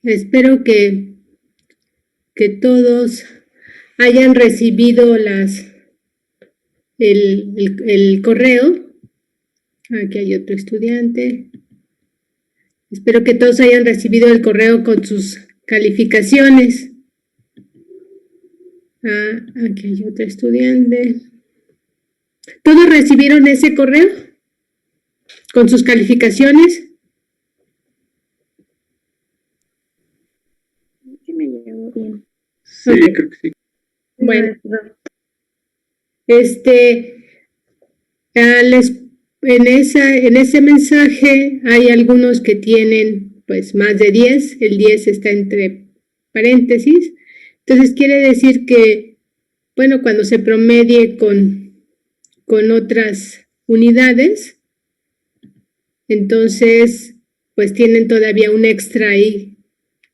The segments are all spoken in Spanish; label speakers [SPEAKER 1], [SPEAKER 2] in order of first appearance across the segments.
[SPEAKER 1] Espero que todos hayan recibido el correo. Aquí hay otro estudiante. Espero que todos hayan recibido el correo con sus calificaciones. Aquí hay otro estudiante. ¿Todos recibieron ese correo con sus calificaciones?
[SPEAKER 2] Sí, me llegó bien.
[SPEAKER 3] Sí,
[SPEAKER 1] Ok.
[SPEAKER 3] creo que sí.
[SPEAKER 1] Bueno, en ese mensaje hay algunos que tienen pues más de 10, el 10 está entre paréntesis, entonces quiere decir que, bueno, cuando se promedie con otras unidades, entonces pues tienen todavía un extra ahí,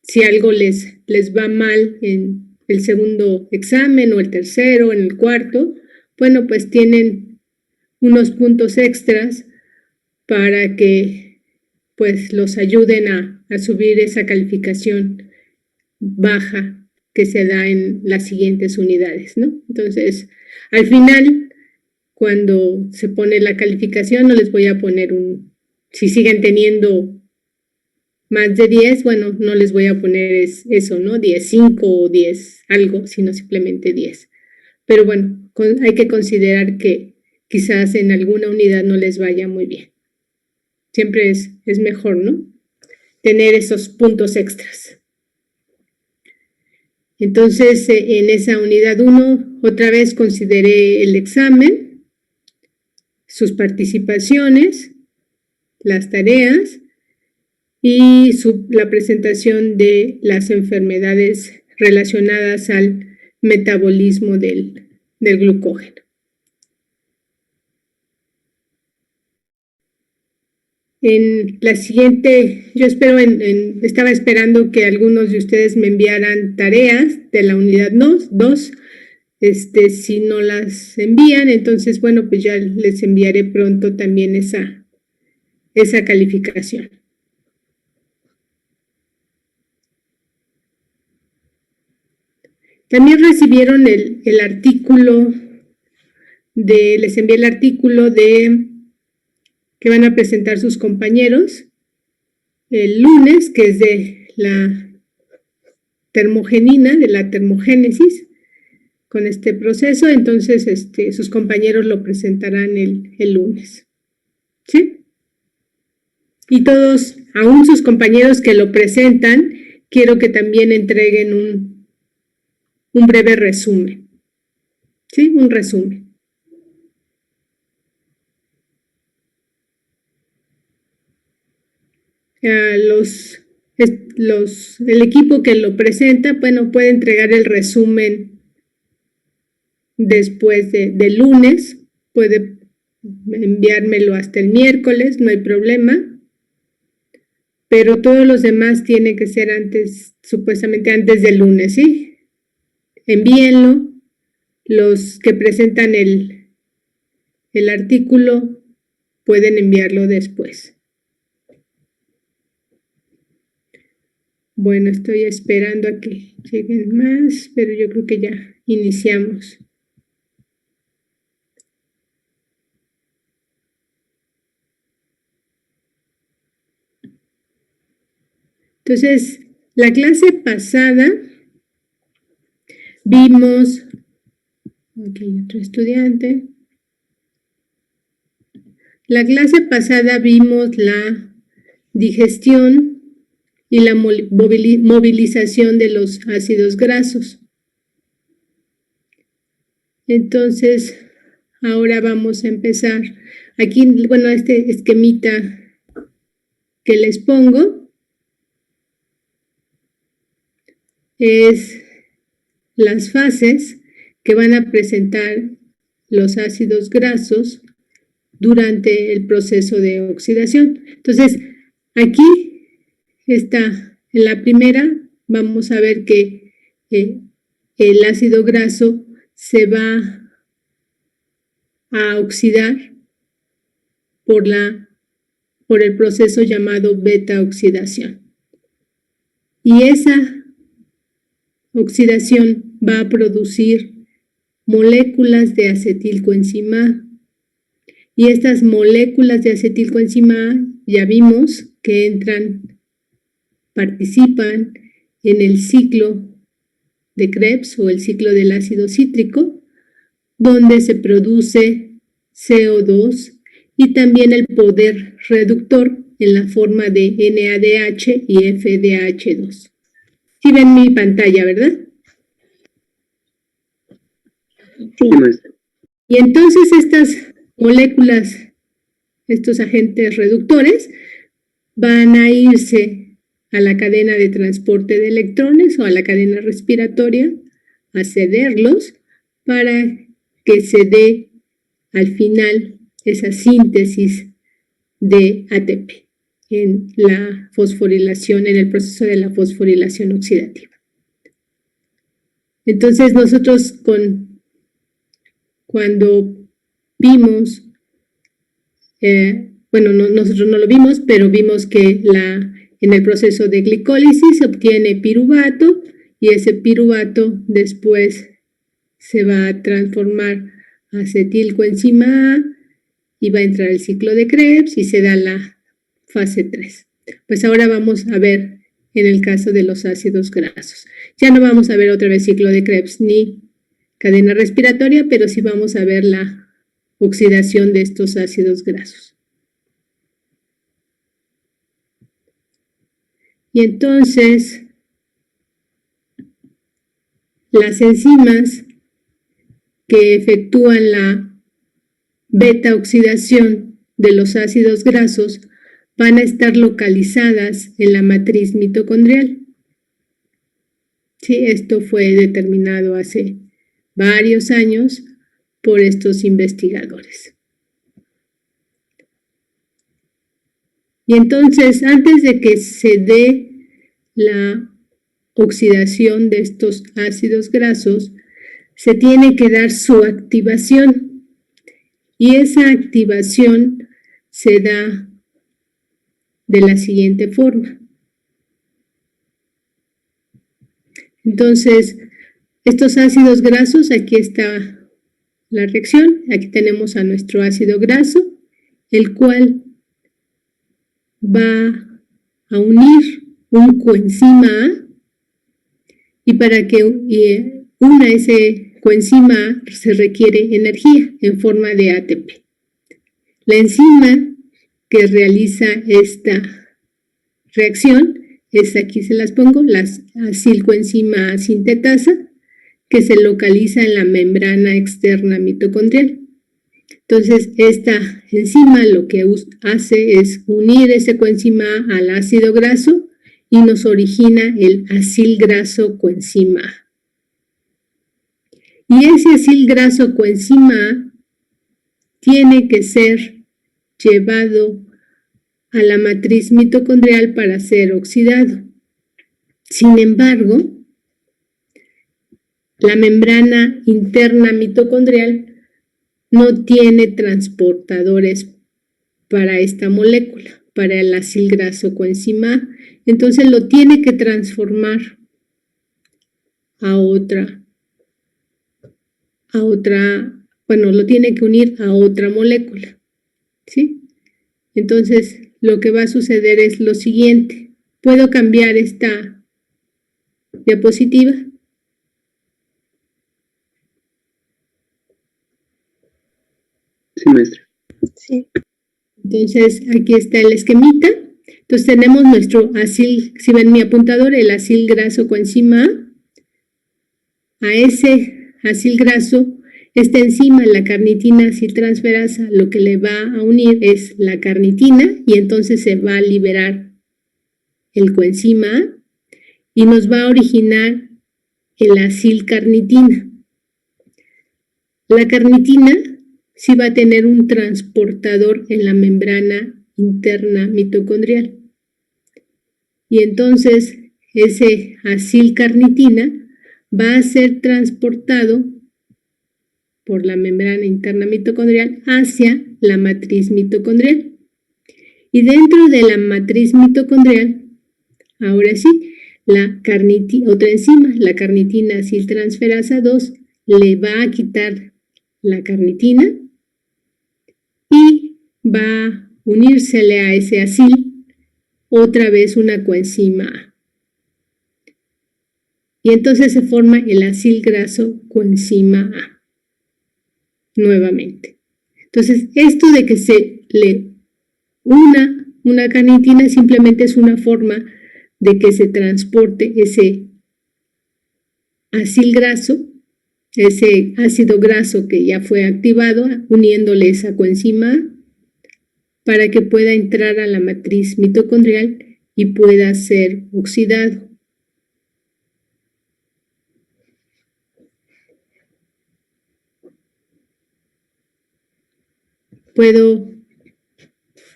[SPEAKER 1] si algo les va mal en el segundo examen o el tercero, en el cuarto, bueno, pues tienen unos puntos extras para que pues los ayuden a subir esa calificación baja que se da en las siguientes unidades, ¿no? Entonces, al final, cuando se pone la calificación, no les voy a poner si siguen teniendo más de 10, bueno, no les voy a poner eso, ¿no? 10.5 o 10 algo, sino simplemente 10. Pero bueno, hay que considerar que quizás en alguna unidad no les vaya muy bien. Siempre es mejor, ¿no? Tener esos puntos extras. Entonces, en esa unidad 1, otra vez consideré el examen, sus participaciones, las tareas y la presentación de las enfermedades relacionadas al metabolismo del glucógeno. En la siguiente, yo estaba esperando que algunos de ustedes me enviaran tareas de la unidad 2. Si no las envían, entonces, bueno, pues ya les enviaré pronto también esa calificación. También recibieron el artículo les envié el artículo que van a presentar sus compañeros el lunes, que es de la termogenina, de la termogénesis, con este proceso. Entonces, sus compañeros lo presentarán el lunes. ¿Sí? Y todos, aún sus compañeros que lo presentan, quiero que también entreguen un breve resumen. ¿Sí? Un resumen. El equipo que lo presenta, bueno, puede entregar el resumen después del lunes, puede enviármelo hasta el miércoles, no hay problema, pero todos los demás tienen que ser supuestamente antes del lunes, ¿sí? Envíenlo. Los que presentan el artículo pueden enviarlo después. Bueno, estoy esperando a que lleguen más, pero yo creo que ya iniciamos. Entonces, la clase pasada vimos, aquí hay otro estudiante. La clase pasada vimos la digestión y la movilización de los ácidos grasos. Entonces, ahora vamos a empezar. Aquí, bueno, este esquemita que les pongo es las fases que van a presentar los ácidos grasos durante el proceso de oxidación. Entonces, aquí está, en la primera, vamos a ver que el ácido graso se va a oxidar por el proceso llamado beta oxidación. Y esa oxidación va a producir moléculas de acetilcoenzima A. Y estas moléculas de acetilcoenzima A ya vimos que participan en el ciclo de Krebs o el ciclo del ácido cítrico, donde se produce CO2 y también el poder reductor en la forma de NADH y FDH2. Sí ven mi pantalla, ¿verdad?
[SPEAKER 2] Sí.
[SPEAKER 1] Y entonces estas moléculas, estos agentes reductores, van a irse a la cadena de transporte de electrones o a la cadena respiratoria a cederlos para que se dé al final esa síntesis de ATP en la fosforilación, en el proceso de la fosforilación oxidativa. Entonces nosotros cuando vimos, nosotros no lo vimos, pero vimos que en el proceso de glicólisis se obtiene piruvato y ese piruvato después se va a transformar a acetilcoenzima A y va a entrar el ciclo de Krebs y se da la fase 3. Pues ahora vamos a ver en el caso de los ácidos grasos. Ya no vamos a ver otra vez ciclo de Krebs ni cadena respiratoria, pero sí vamos a ver la oxidación de estos ácidos grasos. Y entonces, las enzimas que efectúan la beta oxidación de los ácidos grasos van a estar localizadas en la matriz mitocondrial. Sí, esto fue determinado hace varios años por estos investigadores. Y entonces, antes de que se dé la oxidación de estos ácidos grasos, se tiene que dar su activación. Y esa activación se da de la siguiente forma. Entonces, estos ácidos grasos, aquí está la reacción, aquí tenemos a nuestro ácido graso, el cual va a unir un coenzima A, y para que una ese coenzima A se requiere energía en forma de ATP. La enzima que realiza esta reacción es, aquí se las pongo, la acilcoenzima A sintetasa, que se localiza en la membrana externa mitocondrial. Entonces, esta enzima lo que hace es unir ese coenzima A al ácido graso y nos origina el acilgraso coenzima A. Y ese acilgraso coenzima A tiene que ser llevado a la matriz mitocondrial para ser oxidado. Sin embargo, la membrana interna mitocondrial no tiene transportadores para esta molécula, para el acilgraso coenzima A. Entonces lo tiene que transformar lo tiene que unir a otra molécula, ¿sí? Entonces lo que va a suceder es lo siguiente. ¿Puedo cambiar esta diapositiva?
[SPEAKER 2] Sí, maestra.
[SPEAKER 3] Sí.
[SPEAKER 1] Entonces, aquí está el esquemita. Entonces, tenemos nuestro acil, si ven mi apuntador, el acilgraso coenzima A. A ese acilgraso, esta enzima, la carnitina aciltransferasa, lo que le va a unir es la carnitina y entonces se va a liberar el coenzima A y nos va a originar el acilcarnitina. La carnitina sí va a tener un transportador en la membrana interna mitocondrial. Y entonces ese acilcarnitina va a ser transportado por la membrana interna mitocondrial hacia la matriz mitocondrial. Y dentro de la matriz mitocondrial, ahora sí, otra enzima, la carnitina aciltransferasa 2, le va a quitar la carnitina y va a unírsele a ese acil otra vez una coenzima A. Y entonces se forma el acil graso coenzima A. Nuevamente. Entonces, esto de que se le una carnitina simplemente es una forma de que se transporte ese acil graso, ese ácido graso que ya fue activado, uniéndole esa coenzima A, para que pueda entrar a la matriz mitocondrial y pueda ser oxidado. ¿Puedo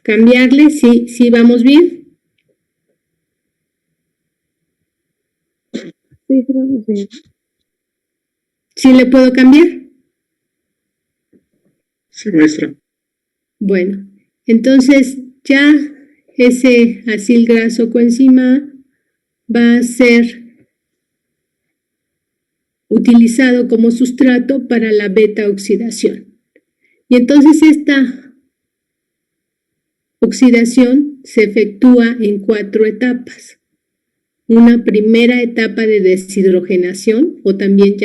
[SPEAKER 1] cambiarle? ¿Sí vamos bien?
[SPEAKER 2] Sí, vamos bien.
[SPEAKER 1] ¿Sí le puedo cambiar?
[SPEAKER 2] Sí, maestra.
[SPEAKER 1] Bueno, entonces ya ese acil graso coenzima A va a ser utilizado como sustrato para la beta oxidación. Y entonces esta oxidación se efectúa en 4 etapas. Una primera etapa de deshidrogenación, o también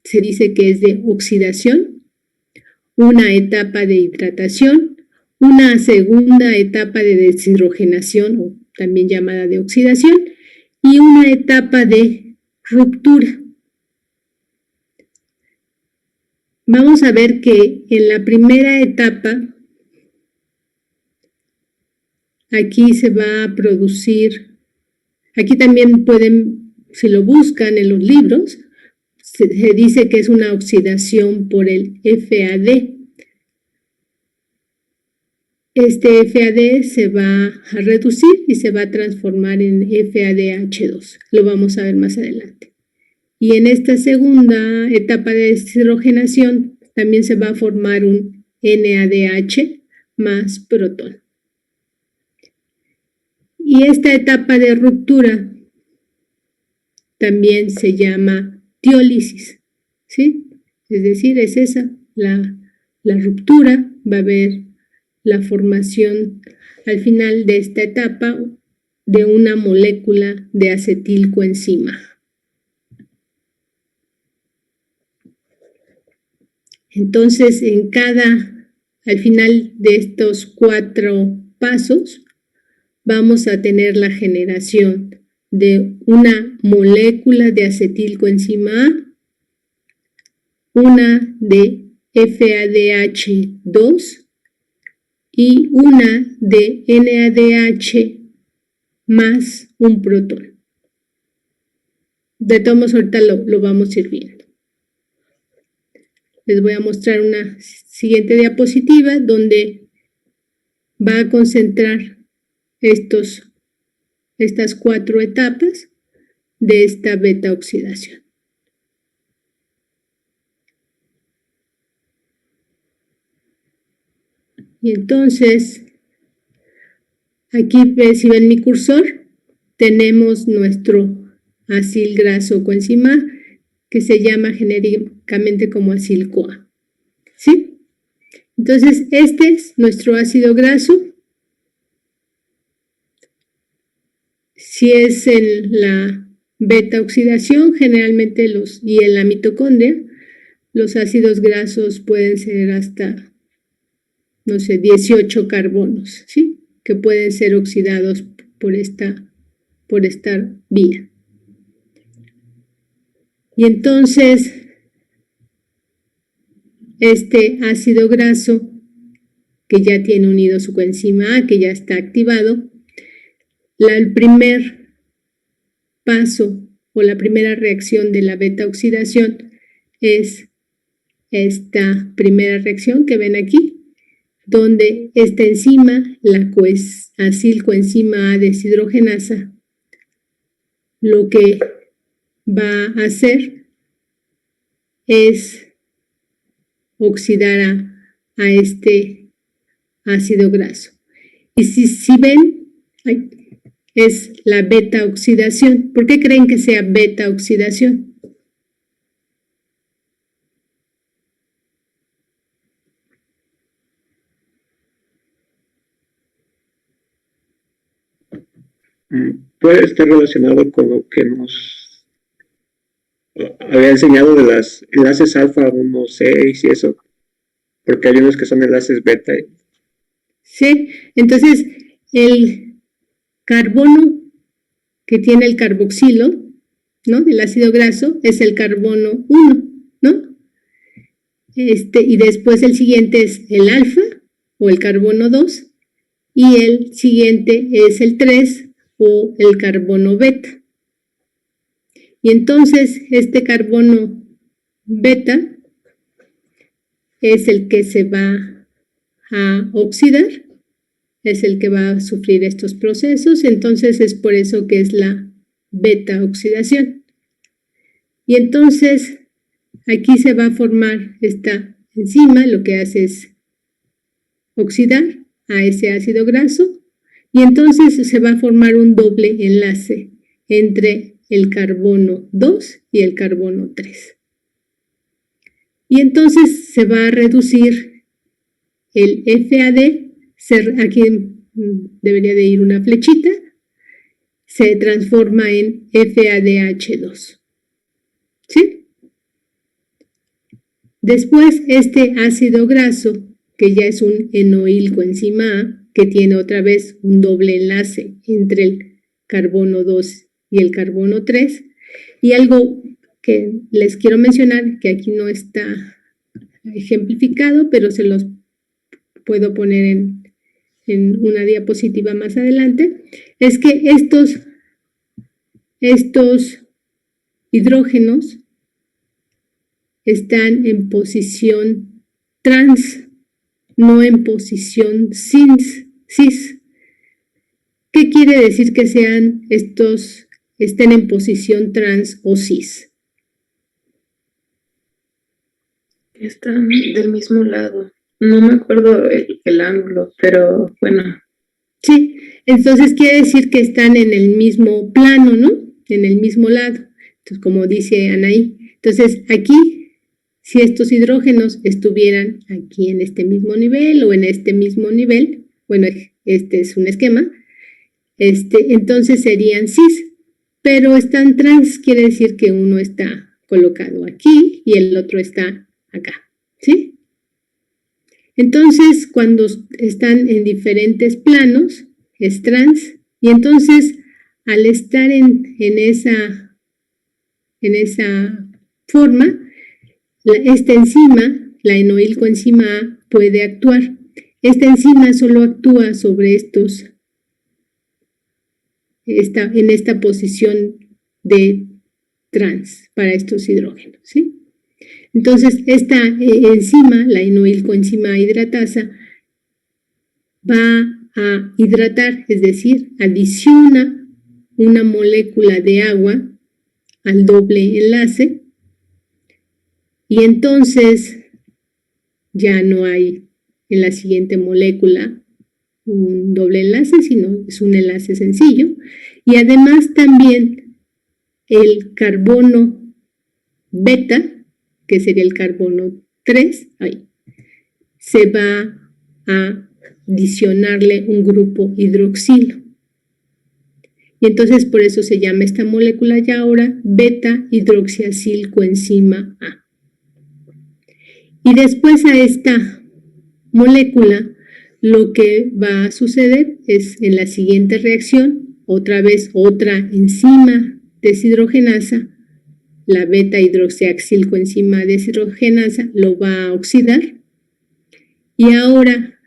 [SPEAKER 1] se dice que es de oxidación, una etapa de hidratación, una segunda etapa de deshidrogenación, o también llamada de oxidación, y una etapa de ruptura. Vamos a ver que en la primera etapa, aquí se va a producir, aquí también pueden, si lo buscan en los libros, se dice que es una oxidación por el FAD. Este FAD se va a reducir y se va a transformar en FADH2. Lo vamos a ver más adelante. Y en esta segunda etapa de deshidrogenación también se va a formar un NADH más protón. Y esta etapa de ruptura también se llama tiólisis, ¿sí? Es decir, es esa, la ruptura, va a haber la formación al final de esta etapa de una molécula de acetilcoenzima. Entonces, al final de estos 4 pasos, vamos a tener la generación de una molécula de acetilcoenzima A, una de FADH2 y una de NADH más un protón. De todos modos, ahorita lo vamos a ir viendo. Les voy a mostrar una siguiente diapositiva donde va a concentrar estas 4 etapas de esta beta oxidación. Y entonces, aquí si ven mi cursor, tenemos nuestro acil graso coenzima A, que se llama genéricamente como acil-CoA. ¿Sí? Entonces, este es nuestro ácido graso. Si es en la beta oxidación, generalmente y en la mitocondria, los ácidos grasos pueden ser hasta, no sé, 18 carbonos, ¿sí? Que pueden ser oxidados por esta vía. Y entonces, este ácido graso, que ya tiene unido su coenzima A, que ya está activado, el primer paso o la primera reacción de la beta oxidación es esta primera reacción que ven aquí, donde esta enzima, la acilcoenzima A deshidrogenasa, lo que va a hacer es oxidar a este ácido graso. Y si ven, es la beta oxidación. ¿Por qué creen que sea beta oxidación?
[SPEAKER 2] Puede estar relacionado con lo que nos había enseñado de las enlaces alfa 1, 6 y eso, porque hay unos que son enlaces beta.
[SPEAKER 1] Sí, entonces el carbono que tiene el carboxilo, ¿no? Del ácido graso es el carbono 1, ¿no? Y después el siguiente es el alfa o el carbono 2 y el siguiente es el 3 o el carbono beta. Y entonces este carbono beta es el que se va a oxidar, es el que va a sufrir estos procesos, entonces es por eso que es la beta oxidación. Y entonces aquí se va a formar esta enzima, lo que hace es oxidar a ese ácido graso y entonces se va a formar un doble enlace entre el carbono 2 y el carbono 3. Y entonces se va a reducir el FAD, aquí debería de ir una flechita, se transforma en FADH2. ¿Sí? Después este ácido graso, que ya es un enoil coenzima A, que tiene otra vez un doble enlace entre el carbono 2 y el carbono 3, y algo que les quiero mencionar, que aquí no está ejemplificado, pero se los puedo poner en una diapositiva más adelante, es que estos hidrógenos están en posición trans, no en posición cis. ¿Qué quiere decir que estén en posición trans o cis?
[SPEAKER 3] Están del mismo lado. No me acuerdo el ángulo, pero bueno.
[SPEAKER 1] Sí, entonces quiere decir que están en el mismo plano, ¿no? En el mismo lado. Entonces, como dice Anaí. Entonces, aquí, si estos hidrógenos estuvieran aquí en este mismo nivel o en este mismo nivel, bueno, este es un esquema, entonces serían cis, pero están trans, quiere decir que uno está colocado aquí y el otro está acá, ¿sí? Entonces, cuando están en diferentes planos, es trans, y entonces, al estar en esa forma, esta enzima, la enoil coenzima A, puede actuar. Esta enzima solo actúa sobre en esta posición de trans para estos hidrógenos, ¿sí? Entonces, esta enzima, la enoil coenzima hidratasa, va a hidratar, es decir, adiciona una molécula de agua al doble enlace y entonces ya no hay en la siguiente molécula un doble enlace, sino es un enlace sencillo. Y además también el carbono beta, que sería el carbono 3, se va a adicionarle un grupo hidroxilo. Y entonces por eso se llama esta molécula ya ahora beta hidroxiacilcoenzima A. Y después a esta molécula lo que va a suceder es en la siguiente reacción, otra vez otra enzima deshidrogenasa, la beta hidroxiacilcoenzima deshidrogenasa lo va a oxidar y ahora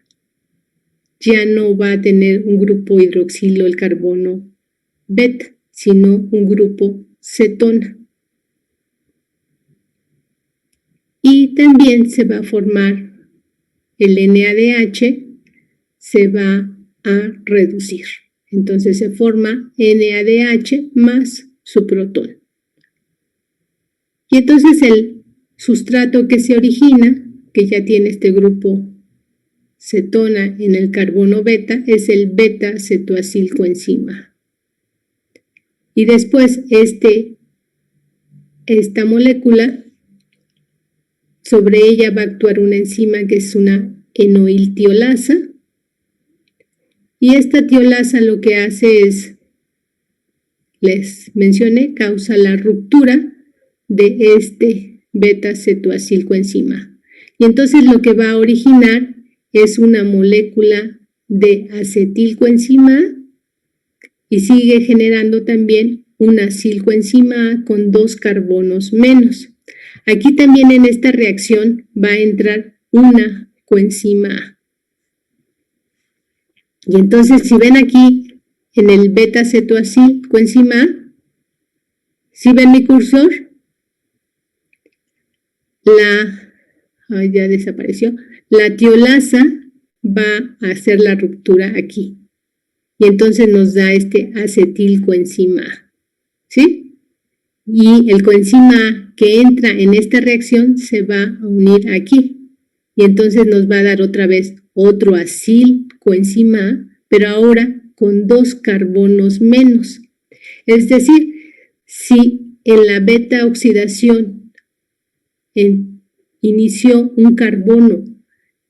[SPEAKER 1] ya no va a tener un grupo hidroxilo el carbono beta, sino un grupo cetona. Y también se va a formar el NADH, se va a reducir. Entonces se forma NADH más su protón. Y entonces el sustrato que se origina, que ya tiene este grupo cetona en el carbono beta, es el beta cetoacilcoenzima Y después esta molécula, sobre ella va a actuar una enzima que es una enoiltiolasa. Y esta tiolasa lo que hace es, les mencioné, causa la ruptura de este beta-cetoacilcoenzima. Y entonces lo que va a originar es una molécula de acetilcoenzima y sigue generando también una acilcoenzima A con 2 carbonos menos. Aquí también en esta reacción va a entrar una coenzima A. Y entonces si ven aquí en el beta-cetoacilcoenzima A, ¿sí ven mi cursor? Ya desapareció. La tiolasa va a hacer la ruptura aquí. Y entonces nos da este acetilcoenzima A, ¿sí? Y el coenzima A que entra en esta reacción se va a unir aquí. Y entonces nos va a dar otra vez otro acilcoenzima A, pero ahora con 2 carbonos menos. Es decir, si en la beta oxidación inició un carbono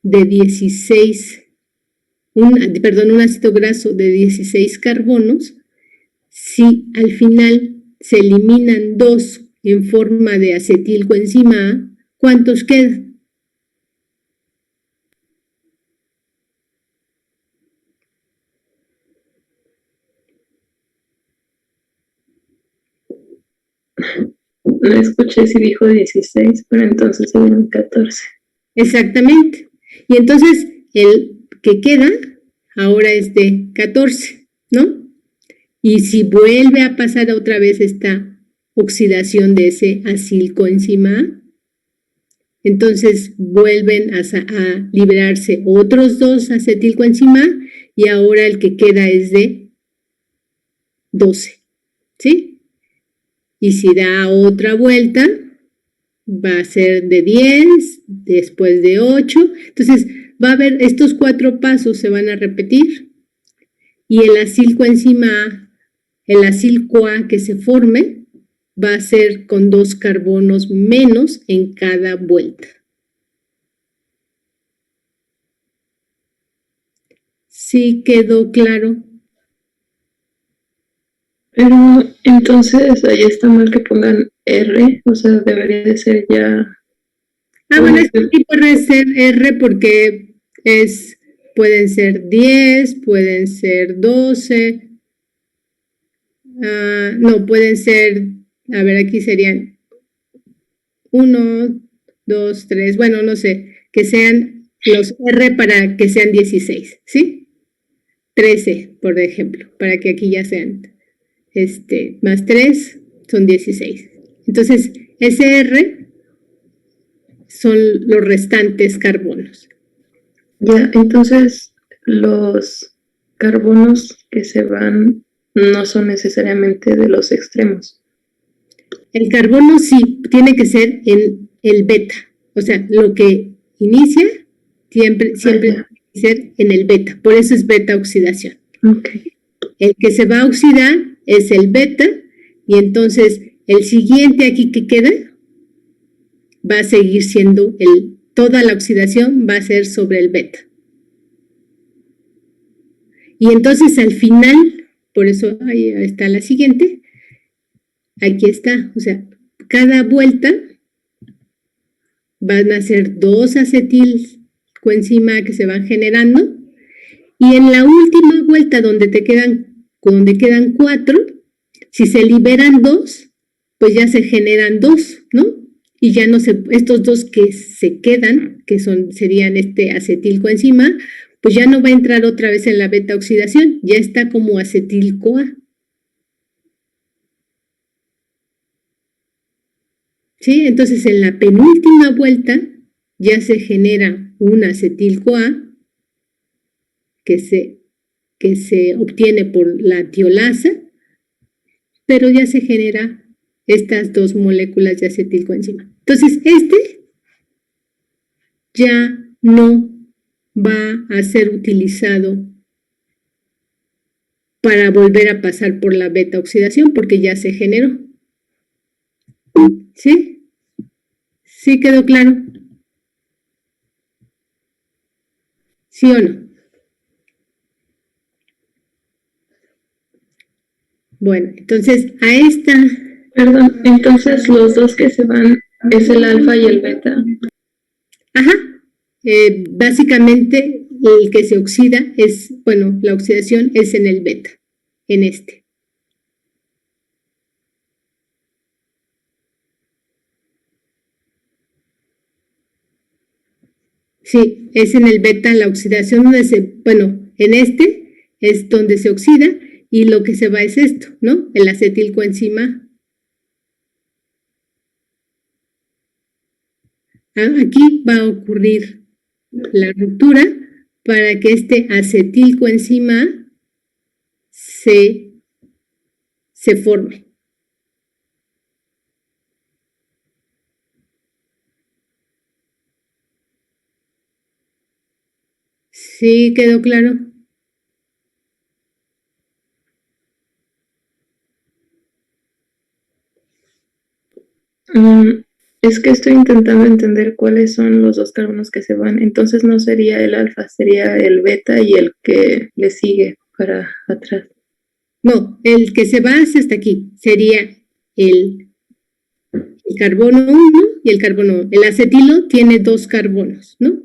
[SPEAKER 1] de 16, un ácido graso de 16 carbonos, si al final se eliminan 2 en forma de acetilcoenzima A, ¿cuántos quedan?
[SPEAKER 3] No escuché si dijo 16, pero entonces serían 14.
[SPEAKER 1] Exactamente. Y entonces el que queda ahora es de 14, ¿no? Y si vuelve a pasar otra vez esta oxidación de ese acilcoenzima A, entonces vuelven a liberarse otros 2 acetilcoenzima A y ahora el que queda es de 12, ¿sí? Y si da otra vuelta, va a ser de 10, después de 8. Entonces va a haber, estos 4 pasos se van a repetir y el acilcoenzima A, el acil-CoA que se forme, va a ser con 2 carbonos menos en cada vuelta. ¿Sí quedó claro?
[SPEAKER 3] Pero entonces ahí está mal que pongan R, o sea, debería de ser ya.
[SPEAKER 1] Bueno, este tipo puede ser R porque pueden ser 10, pueden ser 12. No, pueden ser, a ver, aquí serían 1, 2, 3, bueno, no sé, que sean los R para que sean 16, ¿sí? 13, por ejemplo, para que aquí ya sean, más 3 son 16. Entonces, ese R son los restantes carbonos.
[SPEAKER 3] Ya, entonces los carbonos que se van no son necesariamente de los extremos.
[SPEAKER 1] El carbono sí, tiene que ser en el beta. O sea, lo que inicia siempre tiene que ser en el beta. Por eso es beta oxidación.
[SPEAKER 3] Okay.
[SPEAKER 1] El que se va a oxidar es el beta y entonces el siguiente aquí que queda va a seguir siendo toda la oxidación va a ser sobre el beta. Y entonces al final, por eso ahí está la siguiente, aquí está, o sea, cada vuelta van a ser 2 acetilcoenzima que se van generando y en la última vuelta donde quedan 4, si se liberan 2, pues ya se generan 2, ¿no? Y ya no estos 2 que se quedan, que serían acetilcoenzima, pues ya no va a entrar otra vez en la beta oxidación, ya está como acetil-CoA. ¿Sí? Entonces en la penúltima vuelta ya se genera un acetil-CoA que se obtiene por la tiolasa, pero ya se genera estas 2 moléculas de acetilcoenzima. Entonces ya no va a ser utilizado para volver a pasar por la beta oxidación porque ya se generó. ¿Sí? ¿Sí quedó claro? ¿Sí o no? Bueno, entonces a esta...
[SPEAKER 3] Perdón, entonces los dos que se van es el alfa y el beta.
[SPEAKER 1] Ajá. Básicamente el que se oxida es, bueno, la oxidación es en el beta, en este. Sí, es en el beta la oxidación donde bueno, en este es donde se oxida y lo que se va es esto, ¿no? El acetilcoenzima. Aquí va a ocurrir la ruptura para que este acetilcoenzima se forme. ¿Sí quedó claro?
[SPEAKER 3] Es que estoy intentando entender cuáles son los dos carbonos que se van. Entonces no sería el alfa, sería el beta y el que le sigue para atrás.
[SPEAKER 1] No, el que se va hacia hasta aquí sería el carbono 1 y el carbono. El acetilo tiene 2 carbonos, ¿no?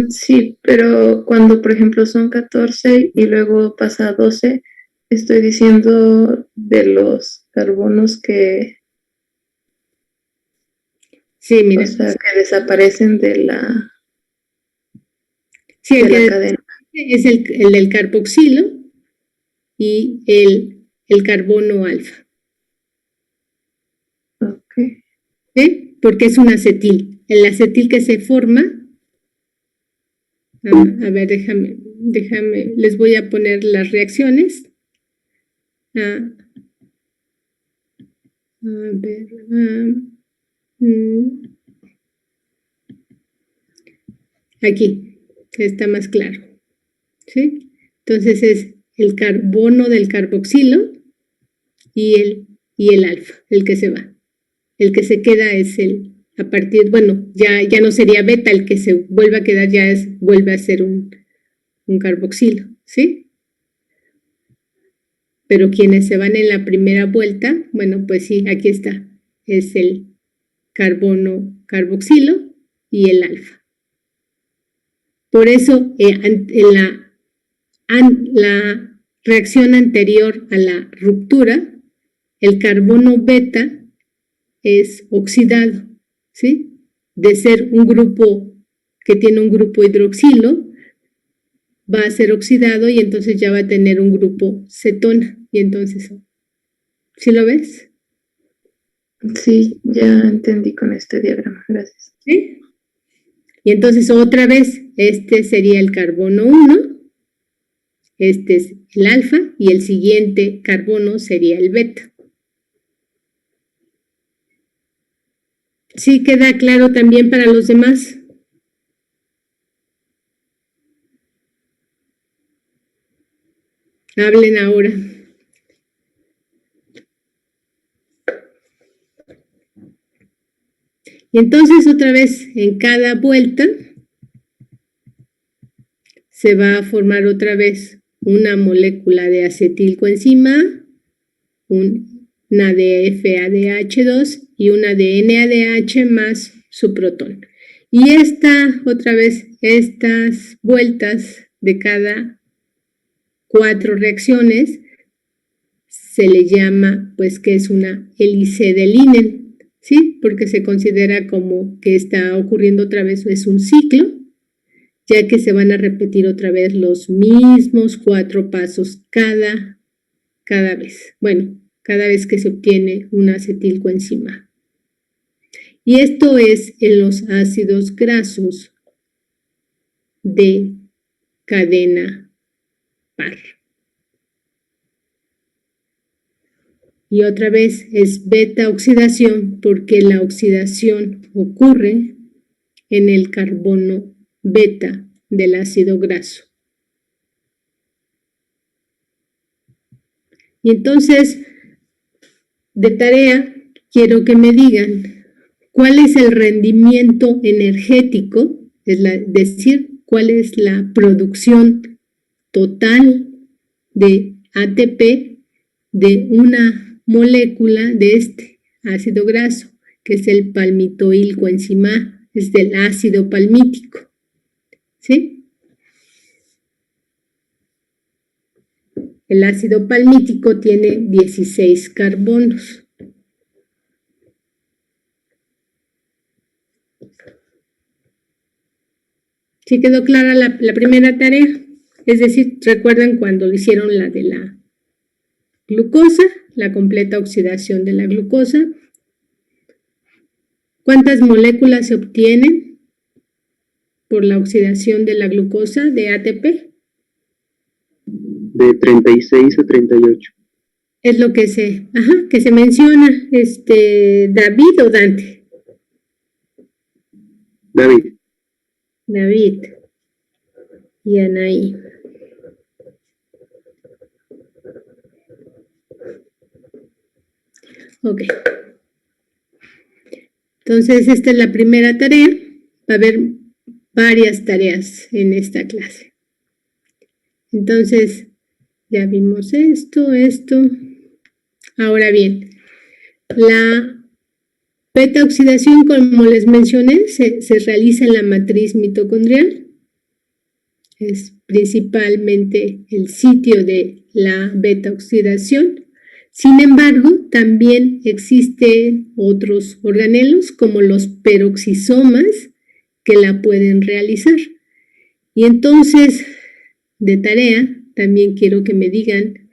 [SPEAKER 3] Sí, pero cuando, por ejemplo, son 14 y luego pasa a 12, estoy diciendo de los carbonos que,
[SPEAKER 1] Sí, mira.
[SPEAKER 3] o sea, que desaparecen de la,
[SPEAKER 1] sí,
[SPEAKER 3] de la cadena.
[SPEAKER 1] Es el del carboxilo y el carbono alfa.
[SPEAKER 3] Ok.
[SPEAKER 1] ¿Sí? Porque es un acetil. El acetil que se forma. A ver, déjame, les voy a poner las reacciones. A ver. Aquí está más claro. ¿Sí? Entonces es el carbono del carboxilo y el alfa, el que se va. El que se queda es a partir, bueno, ya no sería beta, el que se vuelve a quedar ya vuelve a ser un carboxilo, ¿sí? Pero quienes se van en la primera vuelta, bueno, pues sí, aquí está, es el carbono carboxilo y el alfa. Por eso, en la reacción anterior a la ruptura, el carbono beta es oxidado, ¿sí? De ser un grupo que tiene un grupo hidroxilo, va a ser oxidado y entonces ya va a tener un grupo cetona. Y entonces, ¿sí lo ves?
[SPEAKER 3] Sí, ya entendí con este diagrama, gracias.
[SPEAKER 1] ¿Sí? Y entonces otra vez, este sería el carbono 1, este es el alfa y el siguiente carbono sería el beta. ¿Sí queda claro también para los demás? Hablen ahora. Y entonces otra vez en cada vuelta se va a formar otra vez una molécula de acetilcoenzima, una de FADH2 y una de NADH más su protón. Y otra vez, estas vueltas de cada 4 reacciones se le llama, pues, que es una hélice de Linen, ¿sí? Porque se considera como que está ocurriendo otra vez, es un ciclo, ya que se van a repetir otra vez los mismos 4 pasos cada vez. Bueno, cada vez que se obtiene un acetilcoenzima. Y esto es en los ácidos grasos de cadena par. Y otra vez es beta oxidación porque la oxidación ocurre en el carbono beta del ácido graso. Y entonces, de tarea, quiero que me digan cuál es el rendimiento energético, es decir, cuál es la producción total de ATP de una molécula de este ácido graso, que es el palmitoilcoenzima, es del ácido palmítico. ¿Sí? El ácido palmítico tiene 16 carbonos. ¿Sí quedó clara la primera tarea? Es decir, ¿recuerdan cuando hicieron la de la glucosa, la completa oxidación de la glucosa? ¿Cuántas moléculas se obtienen por la oxidación de la glucosa de ATP?
[SPEAKER 2] De 36 a 38.
[SPEAKER 1] Es lo que que se menciona, David o Dante.
[SPEAKER 2] David.
[SPEAKER 1] David y Anaí. Ok. Entonces, esta es la primera tarea. Va a haber varias tareas en esta clase. Entonces, ya vimos esto. Ahora bien, la beta oxidación, como les mencioné, se realiza en la matriz mitocondrial. Es principalmente el sitio de la beta oxidación. Sin embargo, también existen otros organelos como los peroxisomas que la pueden realizar. Y entonces, de tarea, también quiero que me digan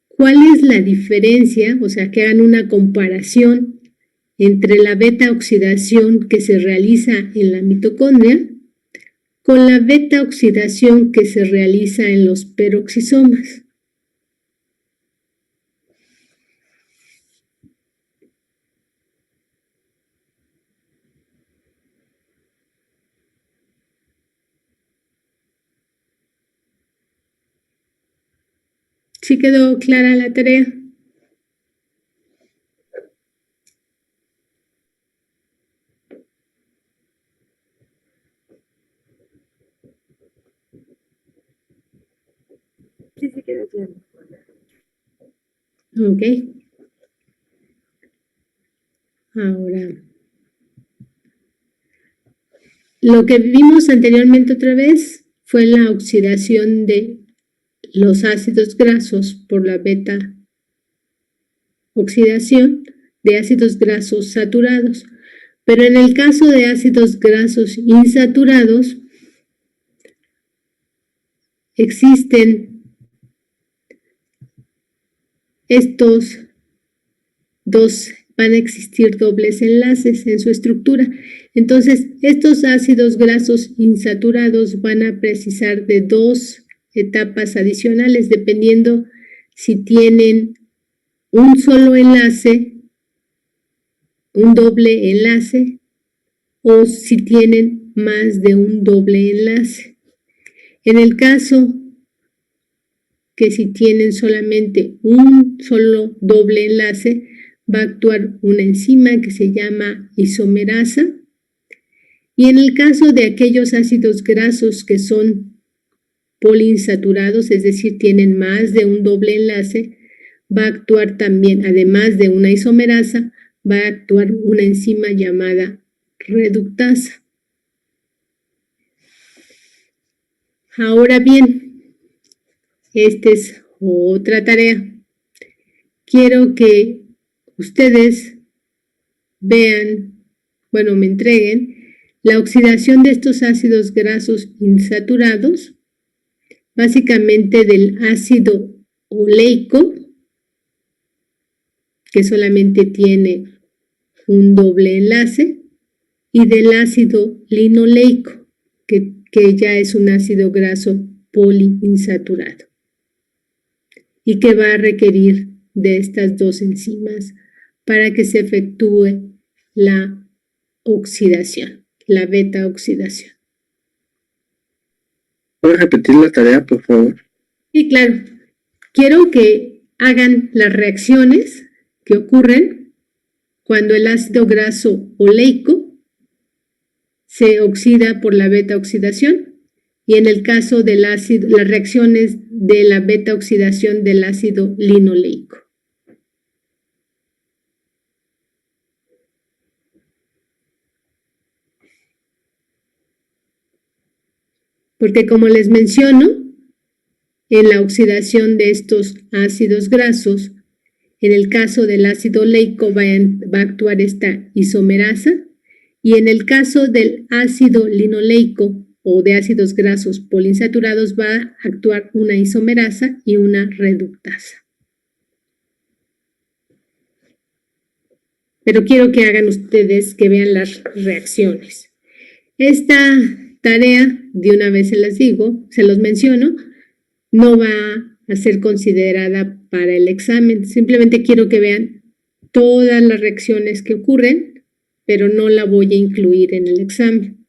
[SPEAKER 1] cuál es la diferencia, o sea, que hagan una comparación entre la beta oxidación que se realiza en la mitocondria con la beta oxidación que se realiza en los peroxisomas. ¿Sí quedó clara la tarea?
[SPEAKER 3] Sí, sí quedó claro.
[SPEAKER 1] Ok. Ahora, lo que vimos anteriormente otra vez fue la oxidación de los ácidos grasos por la beta oxidación de ácidos grasos saturados. Pero en el caso de ácidos grasos insaturados, existen van a existir dobles enlaces en su estructura. Entonces, estos ácidos grasos insaturados van a precisar de 2 etapas adicionales, dependiendo si tienen un solo enlace, un doble enlace, o si tienen más de un doble enlace. En el caso que si tienen solamente un solo doble enlace, va a actuar una enzima que se llama isomerasa. Y en el caso de aquellos ácidos grasos que son poliinsaturados, es decir, tienen más de un doble enlace, va a actuar también, además de una isomerasa, va a actuar una enzima llamada reductasa. Ahora bien, esta es otra tarea. Quiero que ustedes vean, me entreguen la oxidación de estos ácidos grasos insaturados, básicamente del ácido oleico, que solamente tiene un doble enlace, y del ácido linoleico, que ya es un ácido graso poliinsaturado, y que va a requerir de estas dos enzimas para que se efectúe la oxidación, la beta oxidación.
[SPEAKER 2] ¿Puedes repetir la tarea, por favor?
[SPEAKER 1] Sí, claro. Quiero que hagan las reacciones que ocurren cuando el ácido graso oleico se oxida por la beta oxidación y en el caso del ácido, las reacciones de la beta oxidación del ácido linoleico. Porque como les menciono, en la oxidación de estos ácidos grasos, en el caso del ácido oleico va a actuar esta isomerasa y en el caso del ácido linoleico o de ácidos grasos poliinsaturados va a actuar una isomerasa y una reductasa. Pero quiero que hagan ustedes, que vean las reacciones. Esta tarea, de una vez se las digo, se los menciono, no va a ser considerada para el examen. Simplemente quiero que vean todas las reacciones que ocurren, pero no la voy a incluir en el examen.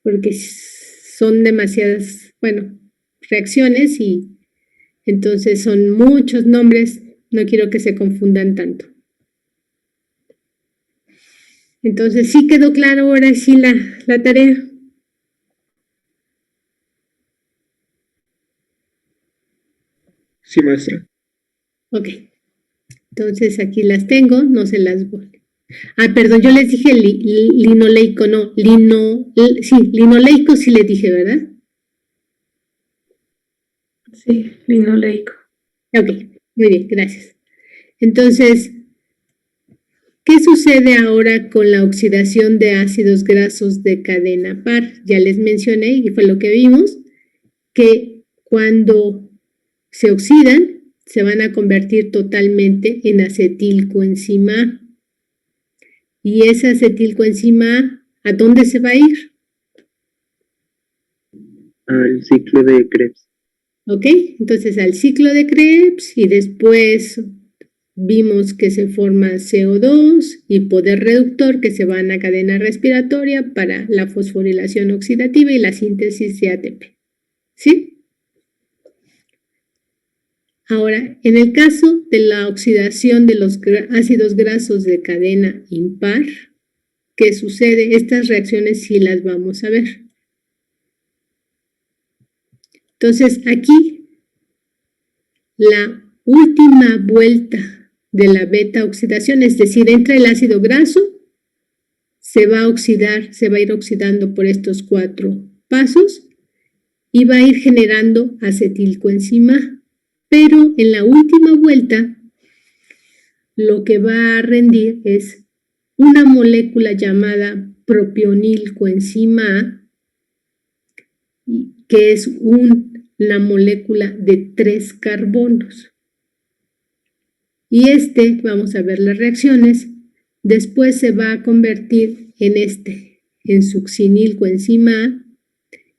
[SPEAKER 1] Porque son demasiadas, bueno, reacciones y entonces son muchos nombres, no quiero que se confundan tanto. Entonces, ¿sí quedó claro ahora sí la tarea?
[SPEAKER 2] Sí, maestra.
[SPEAKER 1] Ok. Entonces, aquí las tengo, no se las voy. Ah, perdón, yo les dije linoleico, no, sí, linoleico sí les dije, ¿verdad?
[SPEAKER 3] Sí, linoleico.
[SPEAKER 1] Ok, muy bien, gracias. Entonces, ¿qué sucede ahora con la oxidación de ácidos grasos de cadena par? Ya les mencioné y fue lo que vimos, que cuando se oxidan, se van a convertir totalmente en acetilcoenzima A. Y esa acetilcoenzima A, ¿a dónde se va a ir?
[SPEAKER 2] Al ciclo de Krebs.
[SPEAKER 1] ¿Ok? Entonces al ciclo de Krebs y después vimos que se forma CO2 y poder reductor que se van a cadena respiratoria para la fosforilación oxidativa y la síntesis de ATP. ¿Sí? Ahora, en el caso de la oxidación de los ácidos grasos de cadena impar, ¿qué sucede? Estas reacciones sí las vamos a ver. Entonces, aquí, la última vuelta de la beta oxidación, es decir, entra el ácido graso, se va a oxidar, se va a ir oxidando por estos 4 pasos y va a ir generando acetilcoenzima A. Pero en la última vuelta, lo que va a rendir es una molécula llamada propionilcoenzima A, que es una molécula de 3 carbonos. Y vamos a ver las reacciones, después se va a convertir en succinilcoenzima A,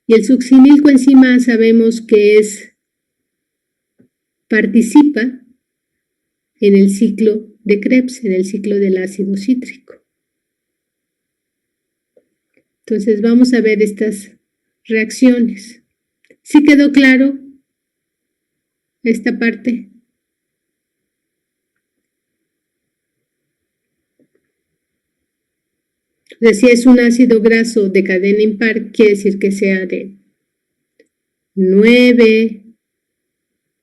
[SPEAKER 1] y el succinilcoenzima A sabemos que participa en el ciclo de Krebs, en el ciclo del ácido cítrico. Entonces vamos a ver estas reacciones. ¿Sí quedó claro esta parte? Entonces, si es un ácido graso de cadena impar, quiere decir que sea de 9,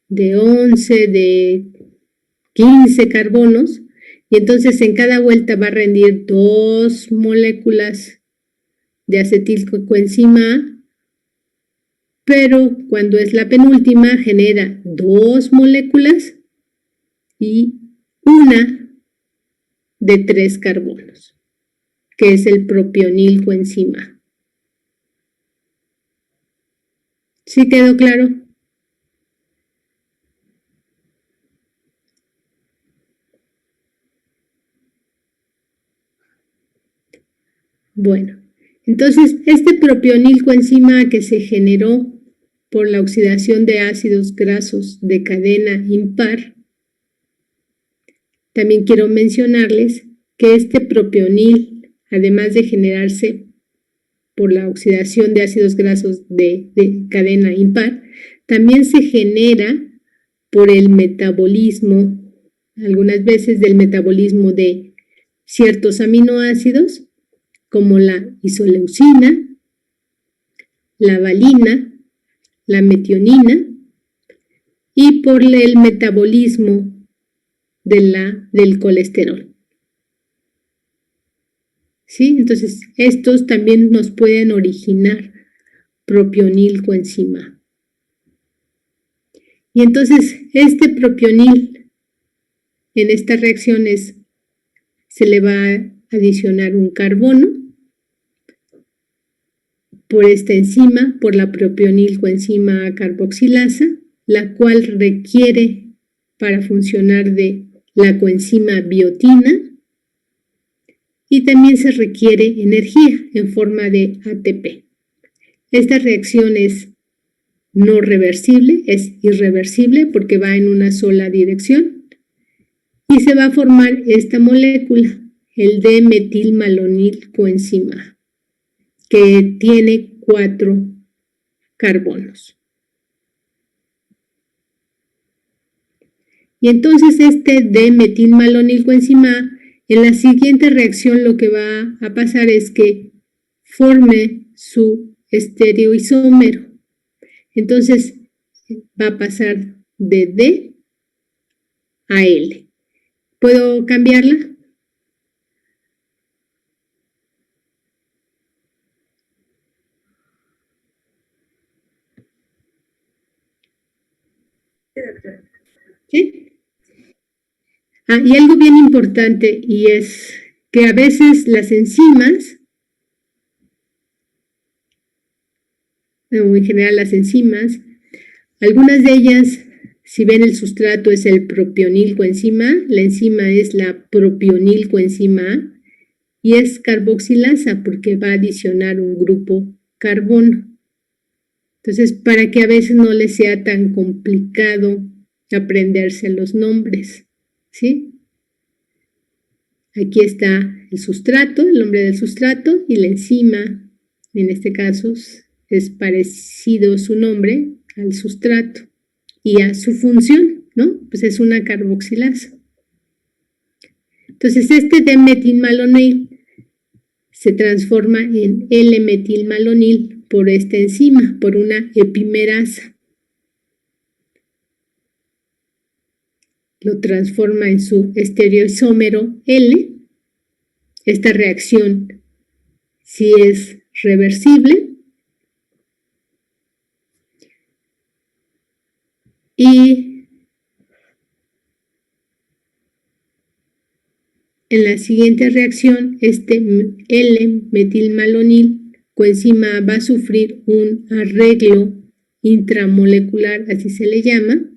[SPEAKER 1] de 11, de 15 carbonos, y entonces en cada vuelta va a rendir 2 moléculas de acetilcoenzima A, pero cuando es la penúltima genera 2 moléculas y una de 3 carbonos, que es el propionilcoenzima A. ¿Sí quedó claro? Bueno, entonces este propionilcoenzima A que se generó por la oxidación de ácidos grasos de cadena impar, también quiero mencionarles que este propionil, además de generarse por la oxidación de ácidos grasos de cadena impar, también se genera por el metabolismo, algunas veces del metabolismo de ciertos aminoácidos, como la isoleucina, la valina, la metionina, y por el metabolismo del colesterol. ¿Sí? Entonces, estos también nos pueden originar propionilcoenzima. Y entonces, este propionil, en estas reacciones, se le va a adicionar un carbono por esta enzima, por la propionilcoenzima carboxilasa, la cual requiere para funcionar de la coenzima biotina, y también se requiere energía en forma de ATP. Esta reacción es no reversible, es irreversible porque va en una sola dirección y se va a formar esta molécula, el D-metilmalonilcoenzima, que tiene 4 carbonos. Y entonces este D-metilmalonilcoenzima, en la siguiente reacción lo que va a pasar es que forme su estereoisómero. Entonces va a pasar de D a L. ¿Puedo cambiarla? ¿Sí? Y algo bien importante, y es que a veces las enzimas, o en general las enzimas, algunas de ellas, si ven el sustrato es el propionilcoenzima, la enzima es la propionilcoenzima A, y es carboxilasa porque va a adicionar un grupo carbono. Entonces, para que a veces no les sea tan complicado aprenderse los nombres, ¿sí? Aquí está el sustrato, el nombre del sustrato, y la enzima, en este caso, es parecido su nombre al sustrato y a su función, ¿no? Pues es una carboxilasa. Entonces, este D-metilmalonil se transforma en L-metilmalonil por esta enzima, por una epimerasa. Lo transforma en su estereoisómero L. Esta reacción sí es reversible. Y en la siguiente reacción, este L-metilmalonil coenzima va a sufrir un arreglo intramolecular, así se le llama.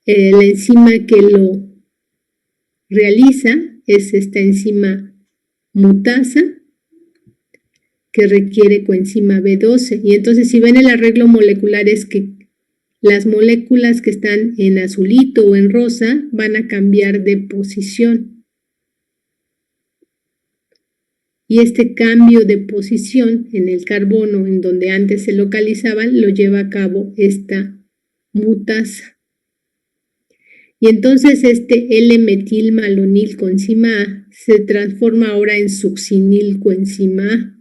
[SPEAKER 1] La enzima que lo realiza es esta enzima mutasa, que requiere coenzima B12. Y entonces, si ven el arreglo molecular, es que las moléculas que están en azulito o en rosa van a cambiar de posición. Y este cambio de posición en el carbono, en donde antes se localizaban, lo lleva a cabo esta mutasa. Y entonces este L-metilmalonilcoenzima A se transforma ahora en succinilcoenzima A.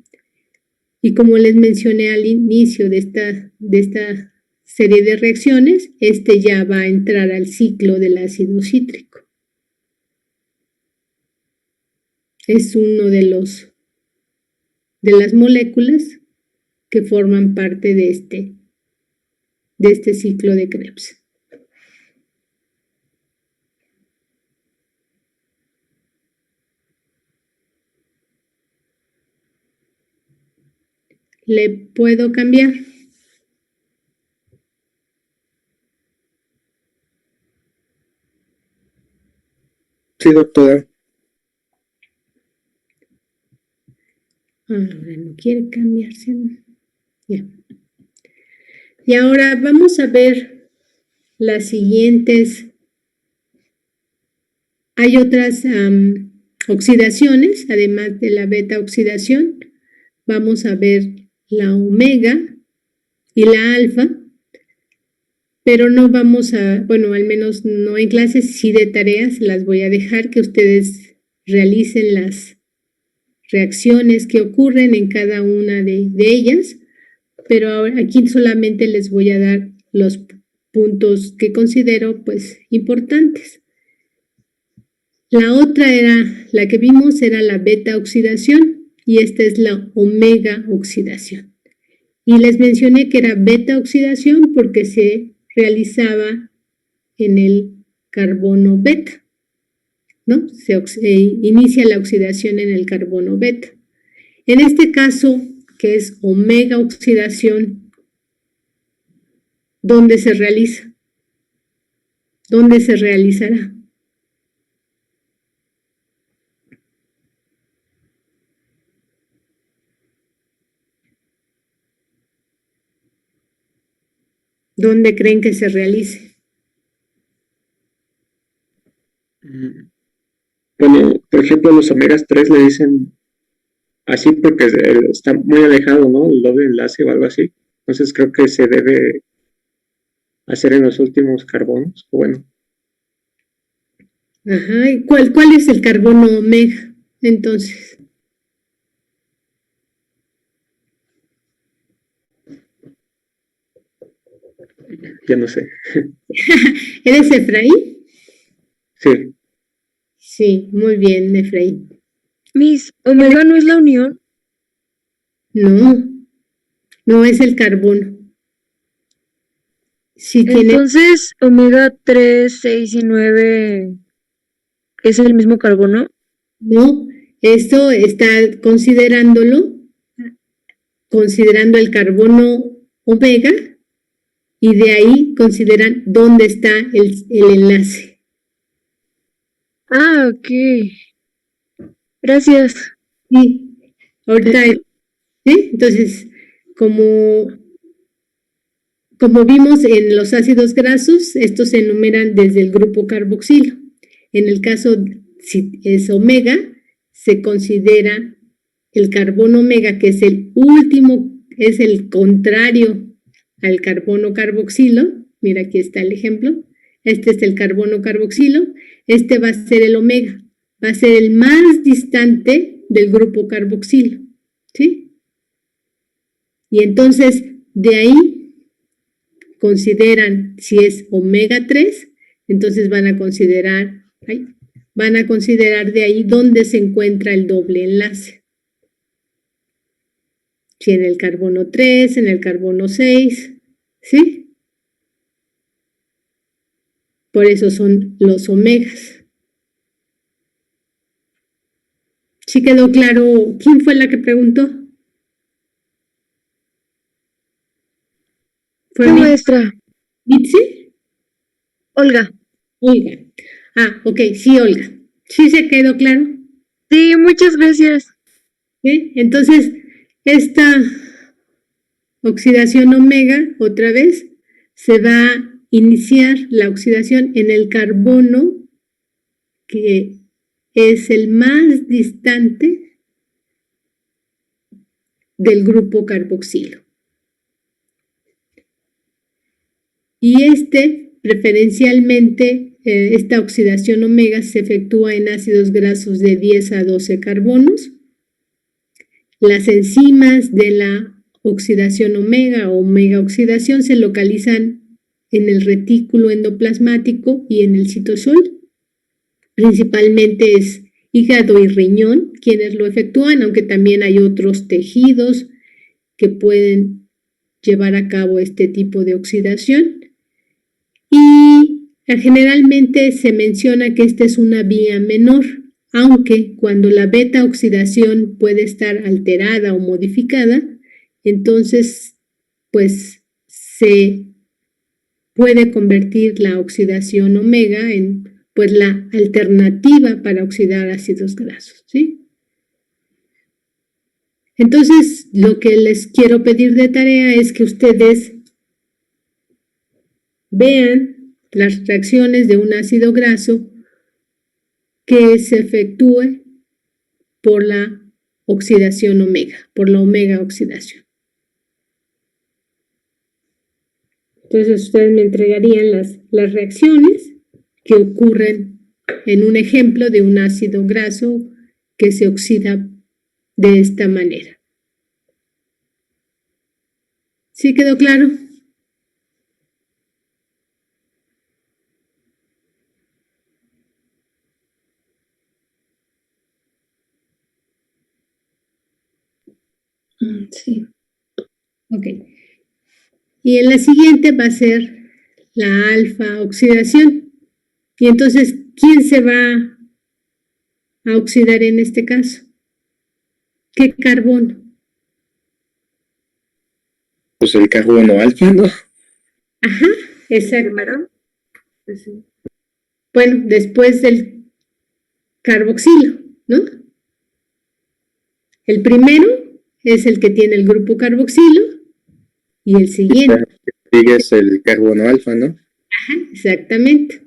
[SPEAKER 1] Y como les mencioné al inicio de esta serie de reacciones, este ya va a entrar al ciclo del ácido cítrico. Es uno de las moléculas que forman parte de este ciclo de Krebs. ¿Le puedo cambiar?
[SPEAKER 2] Sí, doctora.
[SPEAKER 1] Ahora no quiere cambiarse. Ya. Y ahora vamos a ver las siguientes Hay otras oxidaciones, además de la beta oxidación. Vamos a ver la omega y la alfa, pero no vamos a, bueno, al menos no en clases, sí de tareas, las voy a dejar que ustedes realicen las reacciones que ocurren en cada una de ellas, pero ahora aquí solamente les voy a dar los puntos que considero pues importantes. La otra era, la que vimos era la beta oxidación y esta es la omega oxidación. Y les mencioné que era beta oxidación porque se realizaba en el carbono beta, ¿no? Inicia la oxidación en el carbono beta. En este caso, que es omega oxidación, ¿dónde se realiza? ¿Dónde se realizará? ¿Dónde creen que se realice?
[SPEAKER 2] Bueno, por ejemplo, los omegas 3 le dicen así porque está muy alejado, ¿no? El doble enlace o algo así. Entonces creo que se debe hacer en los últimos carbonos. Bueno,
[SPEAKER 1] Ajá, ¿y cuál es el carbono omega? Entonces,
[SPEAKER 2] ya no sé.
[SPEAKER 1] ¿eres Efraín?
[SPEAKER 2] Sí,
[SPEAKER 1] Sí, muy bien, Efraín.
[SPEAKER 4] Miss, omega no es la unión.
[SPEAKER 1] No, no es el carbono. Sí tiene,
[SPEAKER 4] Entonces, omega 3, 6 y 9 es el mismo carbono.
[SPEAKER 1] no, esto está considerando el carbono omega y de ahí consideran dónde está el enlace.
[SPEAKER 4] Ah, ok. Gracias.
[SPEAKER 1] Sí, ahorita, ¿sí? Entonces, como vimos en los ácidos grasos, estos se enumeran desde el grupo carboxilo. En el caso, si es omega, se considera el carbono omega, que es el último, es el contrario al carbono carboxilo. Mira, aquí está el ejemplo. Este es el carbono carboxilo. Este va a ser el omega. Va a ser el más distante del grupo carboxilo. ¿Sí? Y entonces, de ahí consideran si es omega 3, entonces van a considerar de ahí dónde se encuentra el doble enlace. Si en el carbono 3, en el carbono 6, ¿sí? Por eso son los omegas. ¿Sí quedó claro? ¿Quién fue la que preguntó? ¿Fue
[SPEAKER 4] La maestra.
[SPEAKER 1] Mitzi?
[SPEAKER 4] Olga.
[SPEAKER 1] Olga. Ah, ok, sí, Olga. ¿Sí se quedó claro?
[SPEAKER 4] Sí, muchas gracias.
[SPEAKER 1] ¿Sí? Entonces, esta oxidación omega, otra vez, se va a iniciar la oxidación en el carbono que es el más distante del grupo carboxilo. Y preferencialmente, esta oxidación omega se efectúa en ácidos grasos de 10 a 12 carbonos. Las enzimas de la oxidación omega o omega oxidación se localizan en el retículo endoplasmático y en el citosol. Principalmente es hígado y riñón quienes lo efectúan, aunque también hay otros tejidos que pueden llevar a cabo este tipo de oxidación. Y generalmente se menciona que esta es una vía menor, aunque cuando la beta oxidación puede estar alterada o modificada, entonces pues se puede convertir la oxidación omega en pues la alternativa para oxidar ácidos grasos, ¿sí? Entonces, lo que les quiero pedir de tarea es que ustedes vean las reacciones de un ácido graso que se efectúe por la oxidación omega, por la omega oxidación. Entonces ustedes me entregarían las reacciones que ocurren en un ejemplo de un ácido graso que se oxida de esta manera. ¿Sí quedó claro?
[SPEAKER 3] Sí.
[SPEAKER 1] Ok. Y en la siguiente va a ser la alfa oxidación. Y entonces, ¿quién se va a oxidar en este caso? ¿Qué carbono?
[SPEAKER 5] Pues el carbono alfa, ¿no?
[SPEAKER 1] Ajá, exacto.
[SPEAKER 4] Primero. Pues sí.
[SPEAKER 1] Bueno, después del carboxilo, ¿no? El primero es el que tiene el grupo carboxilo y el siguiente.
[SPEAKER 5] Sigues el carbono alfa, ¿no?
[SPEAKER 1] Ajá, exactamente.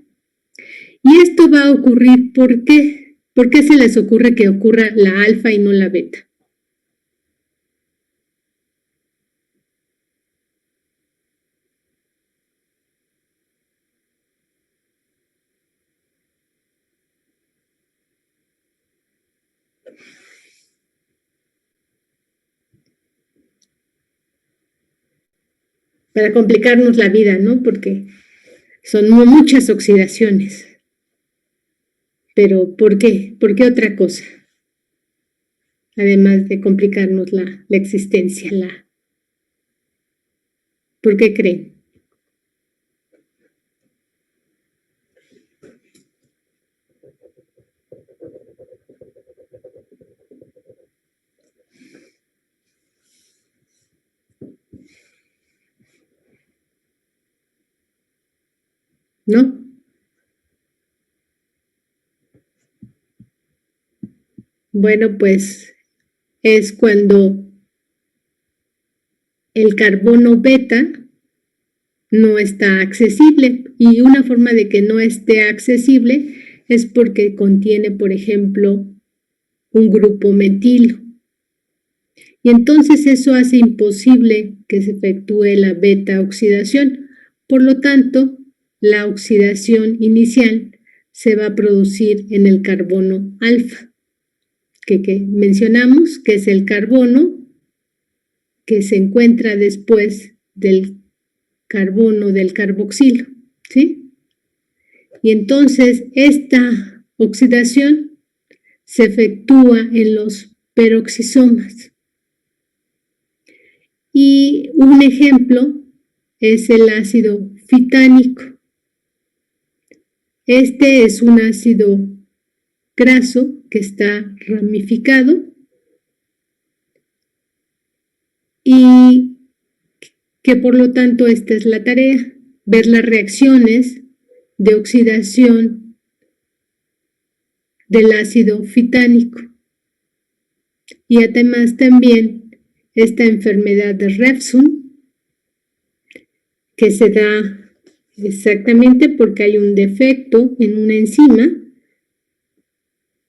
[SPEAKER 1] Y esto va a ocurrir, ¿por qué? ¿Por qué se les ocurre que ocurra la alfa y no la beta? Para complicarnos la vida, ¿no? Porque son muchas oxidaciones. Pero ¿por qué? ¿Por qué otra cosa? Además de complicarnos la existencia, ¿por qué creen? ¿No? Bueno, pues es cuando el carbono beta no está accesible, y una forma de que no esté accesible es porque contiene, por ejemplo, un grupo metilo. Y entonces eso hace imposible que se efectúe la beta oxidación. Por lo tanto, la oxidación inicial se va a producir en el carbono alfa, que mencionamos, que es el carbono que se encuentra después del carbono del carboxilo, ¿sí? Y entonces esta oxidación se efectúa en los peroxisomas. Y un ejemplo es el ácido fitánico. Este es un ácido graso que está ramificado y que por lo tanto esta es la tarea, ver las reacciones de oxidación del ácido fitánico. Y además también esta enfermedad de Refsum, que se da exactamente porque hay un defecto en una enzima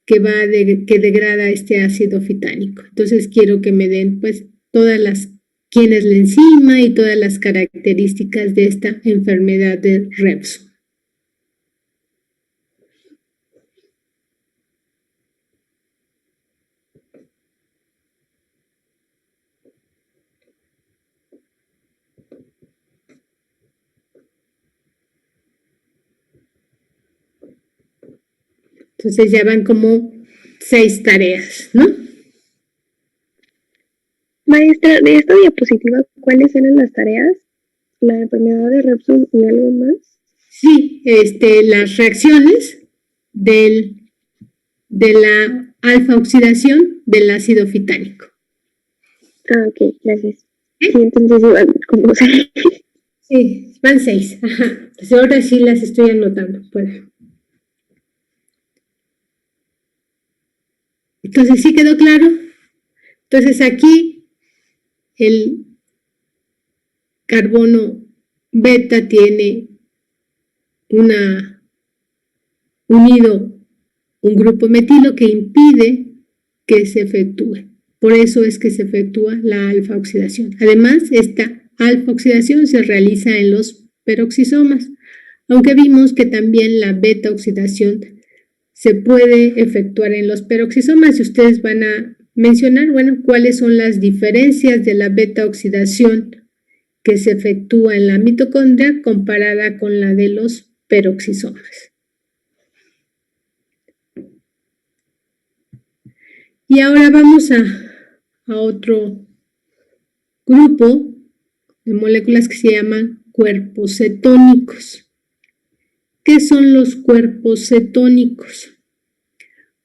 [SPEAKER 1] que degrada este ácido fitánico. Entonces quiero que me den pues quién es la enzima y todas las características de esta enfermedad de Refsum. Entonces ya van como 6 tareas, ¿no?
[SPEAKER 6] Maestra, de esta diapositiva, ¿cuáles eran las tareas? La enfermedad de Refsum y algo más.
[SPEAKER 1] Sí, las reacciones de la alfa oxidación del ácido fitánico.
[SPEAKER 6] Ah, ok, gracias. Sí, entonces iban como 6.
[SPEAKER 1] Sí, van 6. Ajá. Entonces ahora sí las estoy anotando. Entonces, ¿sí quedó claro? Entonces aquí el carbono beta tiene unido un grupo metilo que impide que se efectúe. Por eso es que se efectúa la alfa-oxidación. Además, esta alfa-oxidación se realiza en los peroxisomas, aunque vimos que también la beta-oxidación se puede efectuar en los peroxisomas y ustedes van a mencionar, bueno, cuáles son las diferencias de la beta-oxidación que se efectúa en la mitocondria comparada con la de los peroxisomas. Y ahora vamos a otro grupo de moléculas que se llaman cuerpos cetónicos. ¿Qué son los cuerpos cetónicos?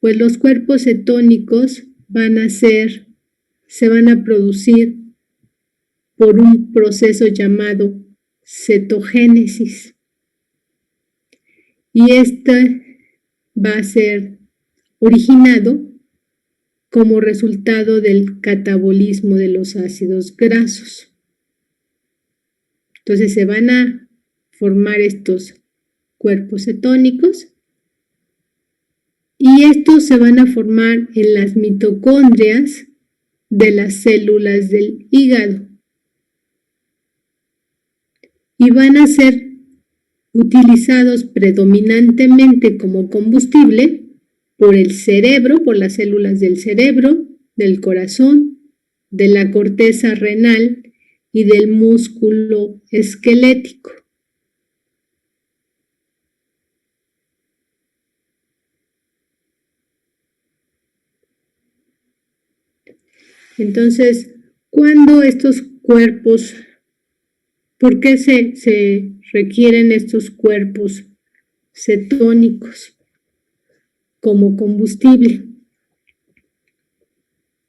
[SPEAKER 1] Pues los cuerpos cetónicos se van a producir por un proceso llamado cetogénesis. Y este va a ser originado como resultado del catabolismo de los ácidos grasos. Entonces se van a formar estos cuerpos cetónicos y estos se van a formar en las mitocondrias de las células del hígado y van a ser utilizados predominantemente como combustible por el cerebro, por las células del cerebro, del corazón, de la corteza renal y del músculo esquelético. Entonces, ¿cuándo estos cuerpos, por qué se requieren estos cuerpos cetónicos como combustible?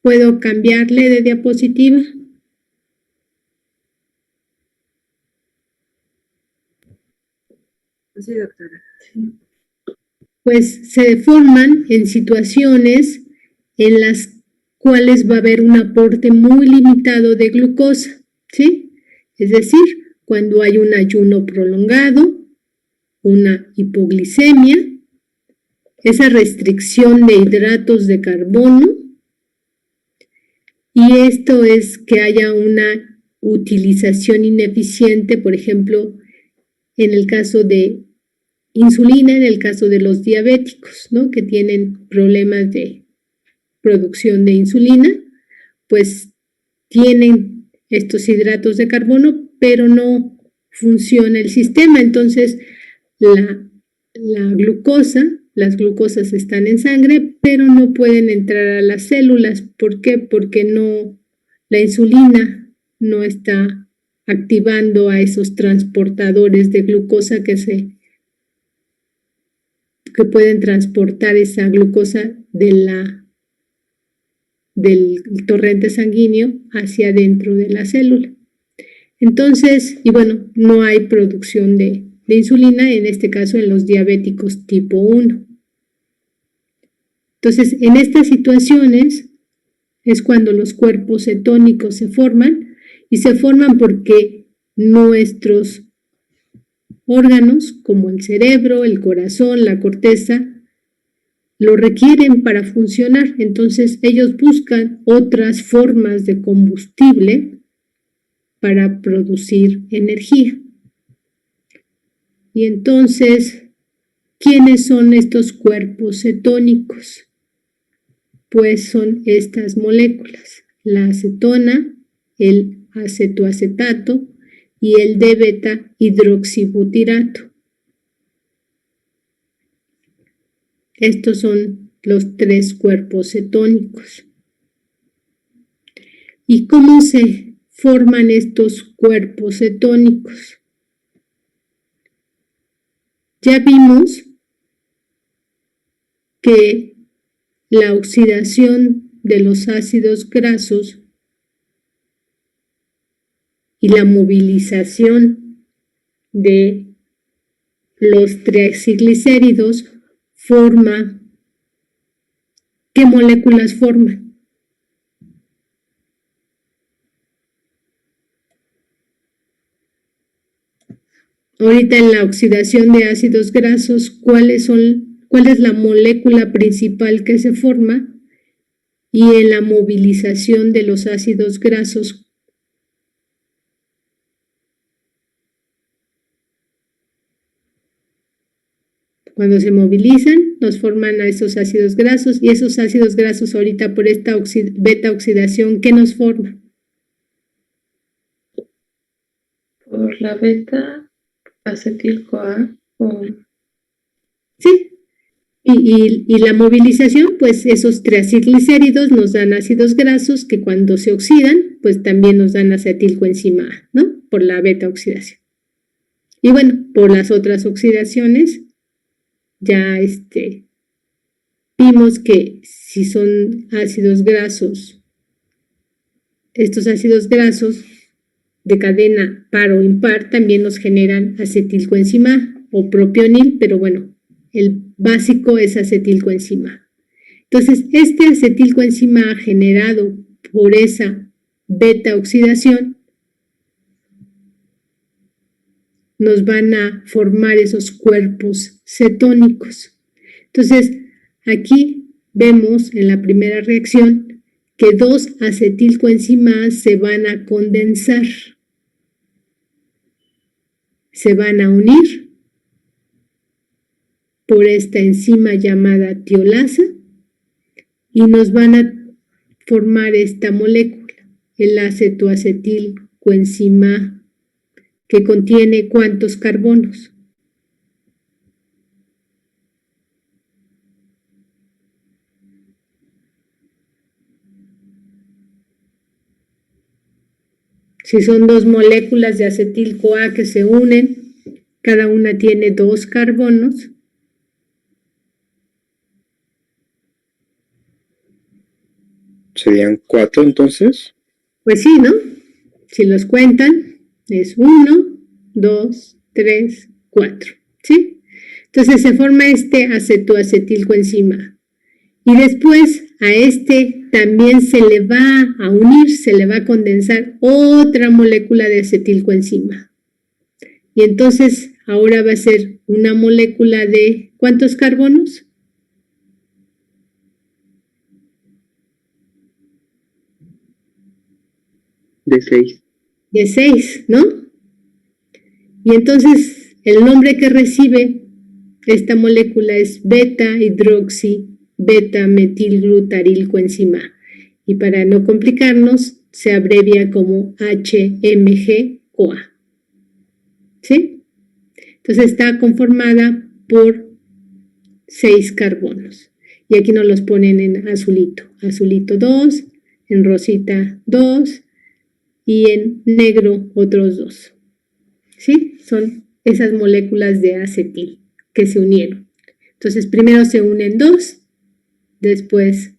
[SPEAKER 1] ¿Puedo cambiarle de diapositiva?
[SPEAKER 4] Sí, doctora.
[SPEAKER 1] Pues se forman en situaciones en las cuales va a haber un aporte muy limitado de glucosa, ¿sí? Es decir, cuando hay un ayuno prolongado, una hipoglicemia, esa restricción de hidratos de carbono, y esto es que haya una utilización ineficiente, por ejemplo, en el caso de insulina, en el caso de los diabéticos, ¿no? Que tienen problemas de producción de insulina, pues tienen estos hidratos de carbono, pero no funciona el sistema. Entonces, la glucosa, las glucosas están en sangre, pero no pueden entrar a las células. ¿Por qué? Porque la insulina no está activando a esos transportadores de glucosa que pueden transportar esa glucosa del torrente sanguíneo hacia adentro de la célula. Entonces, y bueno, no hay producción de insulina, en este caso en los diabéticos tipo 1. Entonces, en estas situaciones es cuando los cuerpos cetónicos se forman y se forman porque nuestros órganos como el cerebro, el corazón, la corteza, lo requieren para funcionar. Entonces ellos buscan otras formas de combustible para producir energía. Y entonces, ¿quiénes son estos cuerpos cetónicos? Pues son estas moléculas, la acetona, el acetoacetato y el D-beta hidroxibutirato. Estos son los 3 cuerpos cetónicos. ¿Y cómo se forman estos cuerpos cetónicos? Ya vimos que la oxidación de los ácidos grasos y la movilización de los triacilglicéridos forma, ¿qué moléculas forman? Ahorita en la oxidación de ácidos grasos, ¿cuál cuál es la molécula principal que se forma y en la movilización de los ácidos grasos. Cuando se movilizan, nos forman a esos ácidos grasos y esos ácidos grasos ahorita por esta beta oxidación, ¿qué nos forma?
[SPEAKER 3] Por la beta acetil-CoA o
[SPEAKER 1] Sí. Y la movilización, pues esos triacilglicéridos nos dan ácidos grasos que cuando se oxidan, pues también nos dan acetilcoenzima A, ¿no? Por la beta oxidación. Y bueno, por las otras oxidaciones, ya vimos que si son ácidos grasos, estos ácidos grasos de cadena par o impar también nos generan acetilcoenzima A o propionil, pero bueno, el básico es acetilcoenzima. Entonces, este acetilcoenzima A generado por esa beta oxidación nos van a formar esos cuerpos cetónicos. Entonces, aquí vemos en la primera reacción que 2 acetilcoenzima A se van a condensar, se van a unir por esta enzima llamada tiolasa y nos van a formar esta molécula, el acetoacetilcoenzima A, que contiene ¿cuántos carbonos? Si son 2 moléculas de acetil-CoA que se unen, cada una tiene 2 carbonos.
[SPEAKER 5] ¿Serían 4 entonces?
[SPEAKER 1] Pues sí, ¿no? Si los cuentan, es 1, 2, 3, 4, ¿sí? Entonces se forma este acetoacetilcoenzima. Y después a también se le va a unir, se le va a condensar otra molécula de acetilcoenzima. Y entonces ahora va a ser una molécula de ¿cuántos carbonos?
[SPEAKER 2] De 6.
[SPEAKER 1] De 6, ¿no? Y entonces el nombre que recibe esta molécula es beta-hidroxi-beta-metilglutarilcoenzima A. Y para no complicarnos, se abrevia como HMG-CoA. ¿Sí? Entonces está conformada por 6 carbonos. Y aquí nos los ponen en azulito. Azulito 2, en rosita 2 y en negro otros 2. ¿Sí? Son esas moléculas de acetil que se unieron. Entonces primero se unen 2, después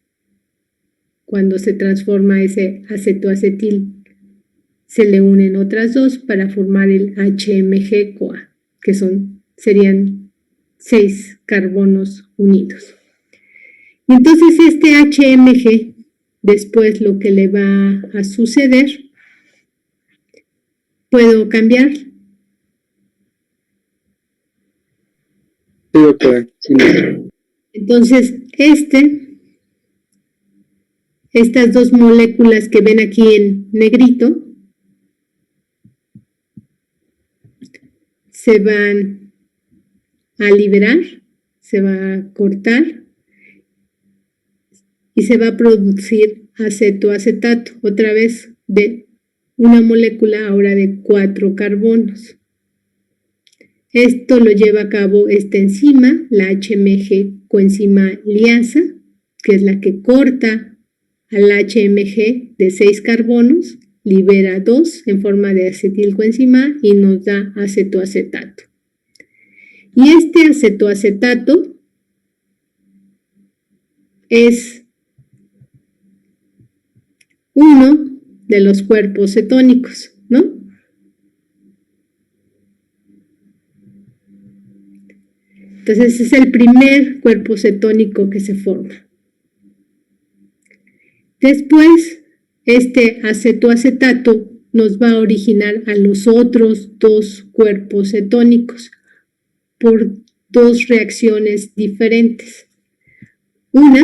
[SPEAKER 1] cuando se transforma ese acetoacetil se le unen otras 2 para formar el HMG-CoA, que serían 6 carbonos unidos. Y entonces este HMG, después lo que le va a suceder, ¿puedo cambiar?
[SPEAKER 5] Sí, doctora.
[SPEAKER 2] Sí.
[SPEAKER 1] Entonces, estas 2 moléculas que ven aquí en negrito, se van a liberar, se va a cortar y se va a producir acetoacetato, otra vez de una molécula ahora de 4 carbonos. Esto lo lleva a cabo esta enzima, la HMG coenzima liasa, que es la que corta al HMG de 6 carbonos, libera 2 en forma de acetilcoenzima y nos da acetoacetato. Y este acetoacetato es uno de los cuerpos cetónicos, ¿no? Entonces es el primer cuerpo cetónico que se forma. Después, este acetoacetato nos va a originar a los otros 2 cuerpos cetónicos por dos reacciones diferentes. Una,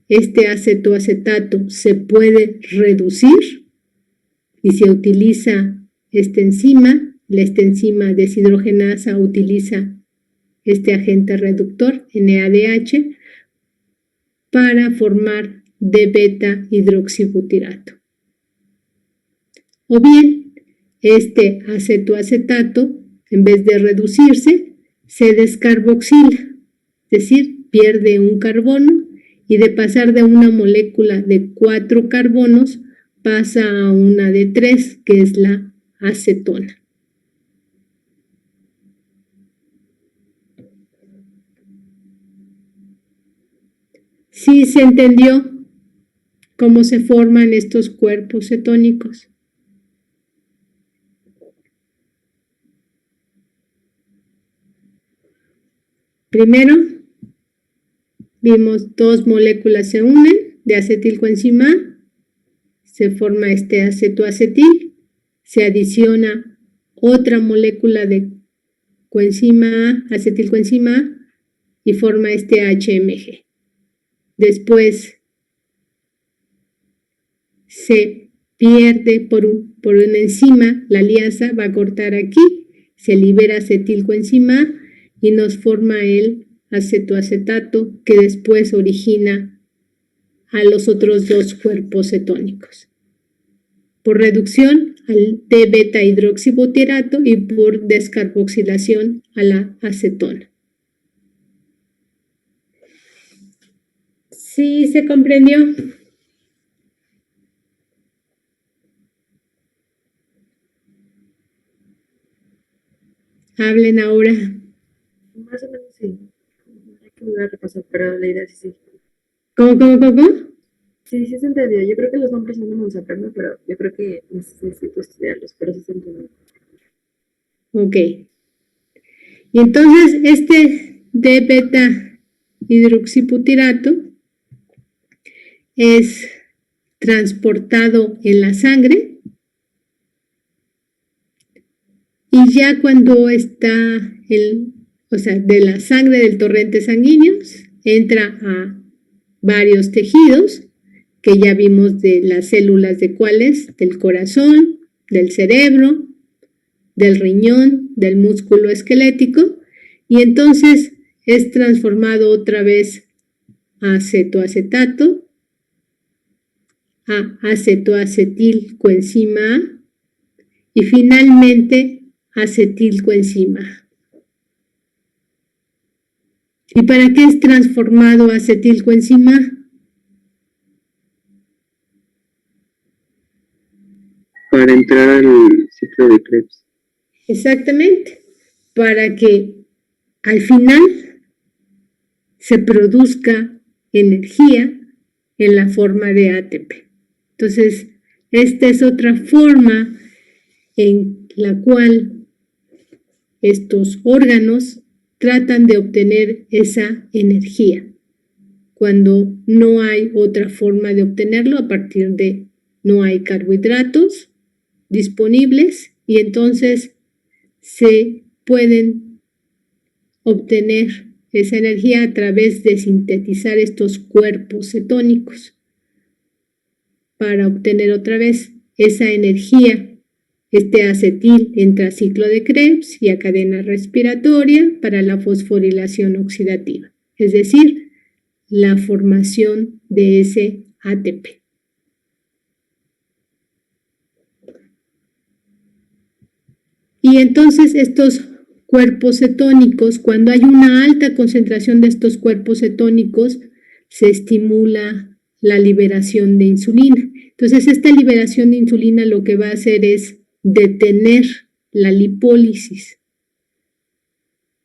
[SPEAKER 1] este acetoacetato se puede reducir y se utiliza esta enzima deshidrogenasa utiliza este agente reductor, NADH, para formar D-beta hidroxibutirato. O bien, este acetoacetato, en vez de reducirse, se descarboxila, es decir, pierde un carbono y de pasar de una molécula de 4 carbonos pasa a una de 3, que es la acetona. ¿Sí se entendió cómo se forman estos cuerpos cetónicos? Primero, vimos dos moléculas se unen de acetilcoenzima A, se forma este acetoacetil, se adiciona otra molécula de coenzima A, acetilcoenzima A, y forma este HMG. Después se pierde por una enzima, la liasa va a cortar aquí, se libera acetilcoenzima A y nos forma el acetoacetato que después origina a los otros dos cuerpos cetónicos. Por reducción al D-beta hidroxibutirato y por descarboxilación a la acetona. ¿Sí se comprendió? Hablen ahora.
[SPEAKER 3] Más o menos sí. Hay que volver a repasar, pero la idea sí.
[SPEAKER 1] ¿Cómo?
[SPEAKER 3] Sí se entendió. Yo creo que los nombres no me los aprendo, pero yo creo que necesito estudiarlos, pero sí se entendió.
[SPEAKER 1] Ok. Y entonces este D-beta hidroxibutirato es transportado en la sangre y ya cuando está de la sangre del torrente sanguíneo entra a varios tejidos que ya vimos de las células de cuáles, del corazón, del cerebro, del riñón, del músculo esquelético, y entonces es transformado otra vez a acetoacetato, a acetoacetilcoenzima A y finalmente acetilcoenzima A. ¿Y para qué es transformado a acetilcoenzima A?
[SPEAKER 2] Para entrar al ciclo de Krebs.
[SPEAKER 1] Exactamente, para que al final se produzca energía en la forma de ATP. Entonces, esta es otra forma en la cual estos órganos tratan de obtener esa energía, cuando no hay otra forma de obtenerlo a partir de no hay carbohidratos disponibles y entonces se pueden obtener esa energía a través de sintetizar estos cuerpos cetónicos para obtener otra vez esa energía. Este acetil entra a ciclo de Krebs y a cadena respiratoria para la fosforilación oxidativa, es decir, la formación de ese ATP. Y entonces estos cuerpos cetónicos, cuando hay una alta concentración de estos cuerpos cetónicos, se estimula la liberación de insulina. Entonces esta liberación de insulina lo que va a hacer es detener la lipólisis,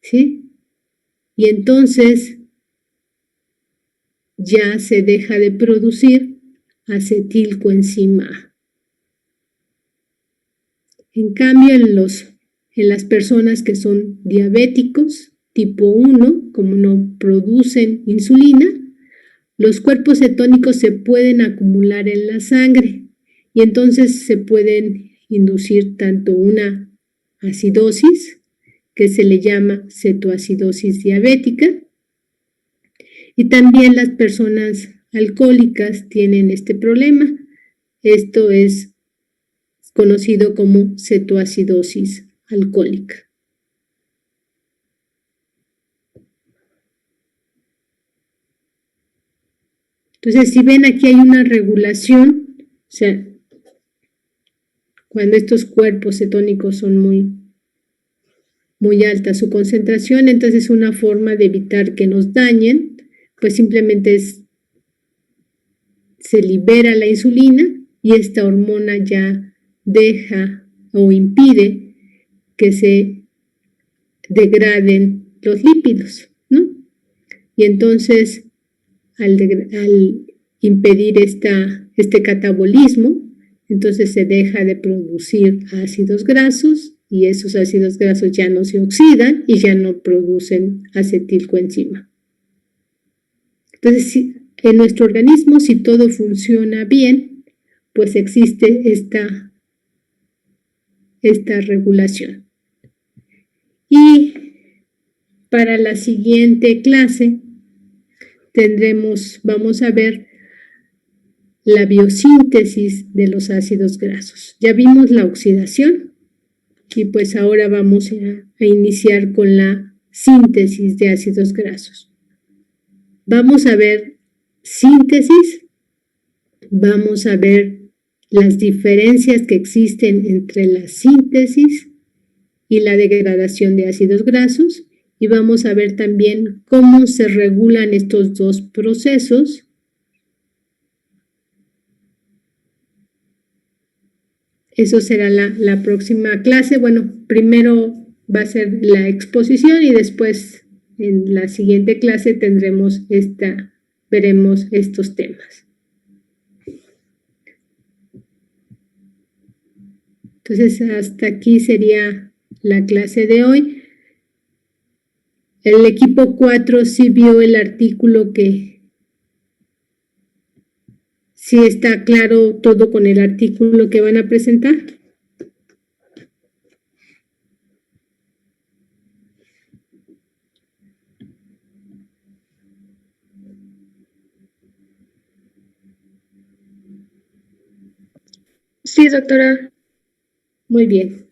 [SPEAKER 1] ¿sí? Y entonces ya se deja de producir acetilcoenzima A. En cambio, en las personas que son diabéticos tipo 1, como no producen insulina, los cuerpos cetónicos se pueden acumular en la sangre y entonces se pueden inducir tanto una acidosis que se le llama cetoacidosis diabética. Y también las personas alcohólicas tienen este problema. Esto es conocido como cetoacidosis alcohólica. Entonces, si ven, aquí hay una regulación, o sea, cuando estos cuerpos cetónicos son muy alta su concentración, entonces una forma de evitar que nos dañen, pues simplemente se libera la insulina y esta hormona ya deja o impide que se degraden los lípidos, ¿no? Y entonces, al impedir este catabolismo, entonces se deja de producir ácidos grasos y esos ácidos grasos ya no se oxidan y ya no producen acetilcoenzima. Entonces, en nuestro organismo, si todo funciona bien, pues existe esta regulación. Y para la siguiente clase vamos a ver la biosíntesis de los ácidos grasos. Ya vimos la oxidación y pues ahora vamos a iniciar con la síntesis de ácidos grasos. Vamos a ver síntesis, vamos a ver las diferencias que existen entre la síntesis y la degradación de ácidos grasos y vamos a ver también cómo se regulan estos dos procesos. Eso será la próxima clase. Bueno, primero va a ser la exposición y después en la siguiente clase veremos estos temas. Entonces, hasta aquí sería la clase de hoy. El equipo 4 sí vio el artículo ¿sí está claro todo con el artículo que van a presentar?
[SPEAKER 3] Sí, doctora.
[SPEAKER 1] Muy bien.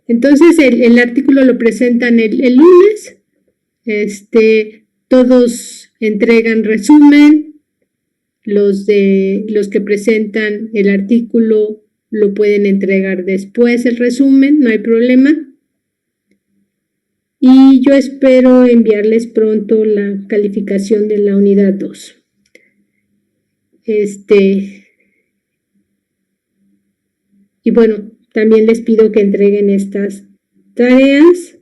[SPEAKER 1] Entonces, el artículo lo presentan el lunes. Todos entregan resumen. Los que presentan el artículo lo pueden entregar después el resumen, no hay problema. Y yo espero enviarles pronto la calificación de la unidad 2. Y bueno, también les pido que entreguen estas tareas.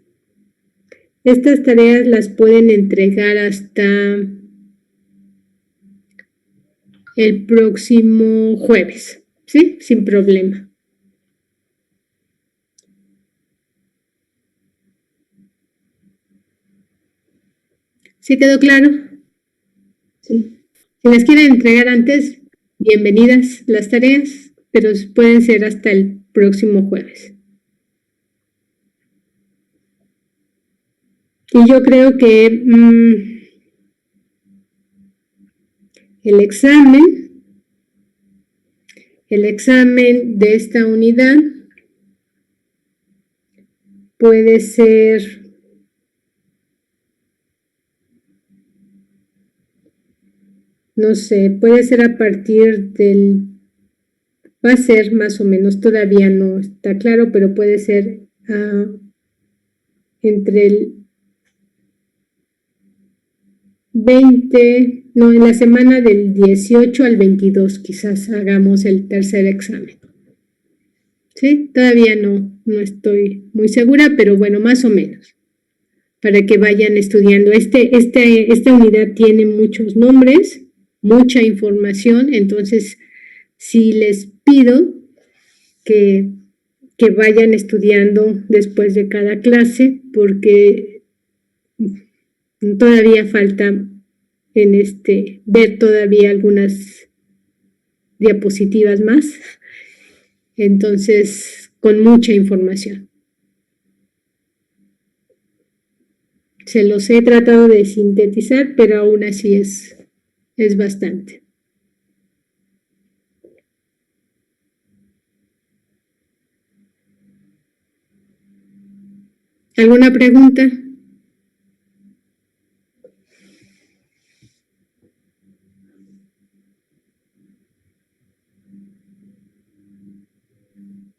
[SPEAKER 1] Estas tareas las pueden entregar hasta el próximo jueves, ¿sí? Sin problema. ¿Sí quedó claro?
[SPEAKER 3] Sí.
[SPEAKER 1] Si las quieren entregar antes, bienvenidas las tareas, pero pueden ser hasta el próximo jueves. Y yo creo que el examen de esta unidad puede ser no sé, puede ser a partir va a ser más o menos, todavía no está claro, pero puede ser entre en la semana del 18 al 22 quizás hagamos el tercer examen. ¿Sí? Todavía no estoy muy segura, pero bueno, más o menos, para que vayan estudiando. Esta unidad tiene muchos nombres, mucha información, entonces sí les pido que vayan estudiando después de cada clase, porque todavía falta ver todavía algunas diapositivas más, entonces con mucha información. Se los he tratado de sintetizar, pero aún así es bastante. ¿Alguna pregunta?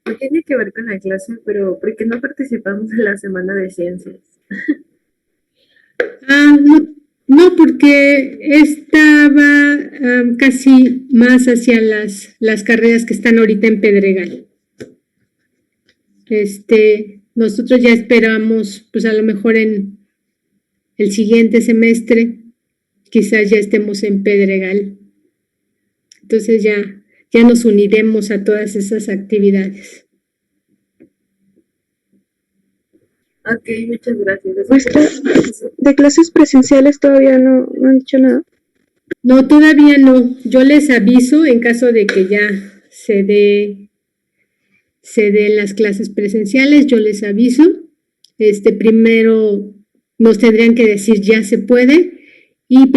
[SPEAKER 3] No tiene que ver con la clase, pero ¿por qué no participamos en la semana de ciencias?
[SPEAKER 1] No, porque estaba casi más hacia las carreras que están ahorita en Pedregal. Nosotros ya esperamos, pues a lo mejor en el siguiente semestre, quizás ya estemos en Pedregal. Entonces ya nos uniremos a todas esas actividades.
[SPEAKER 3] Ok, muchas gracias.
[SPEAKER 6] De clases presenciales todavía no han dicho nada.
[SPEAKER 1] No, todavía no. Yo les aviso en caso de que ya se den las clases presenciales, yo les aviso. Primero nos tendrían que decir ya se puede y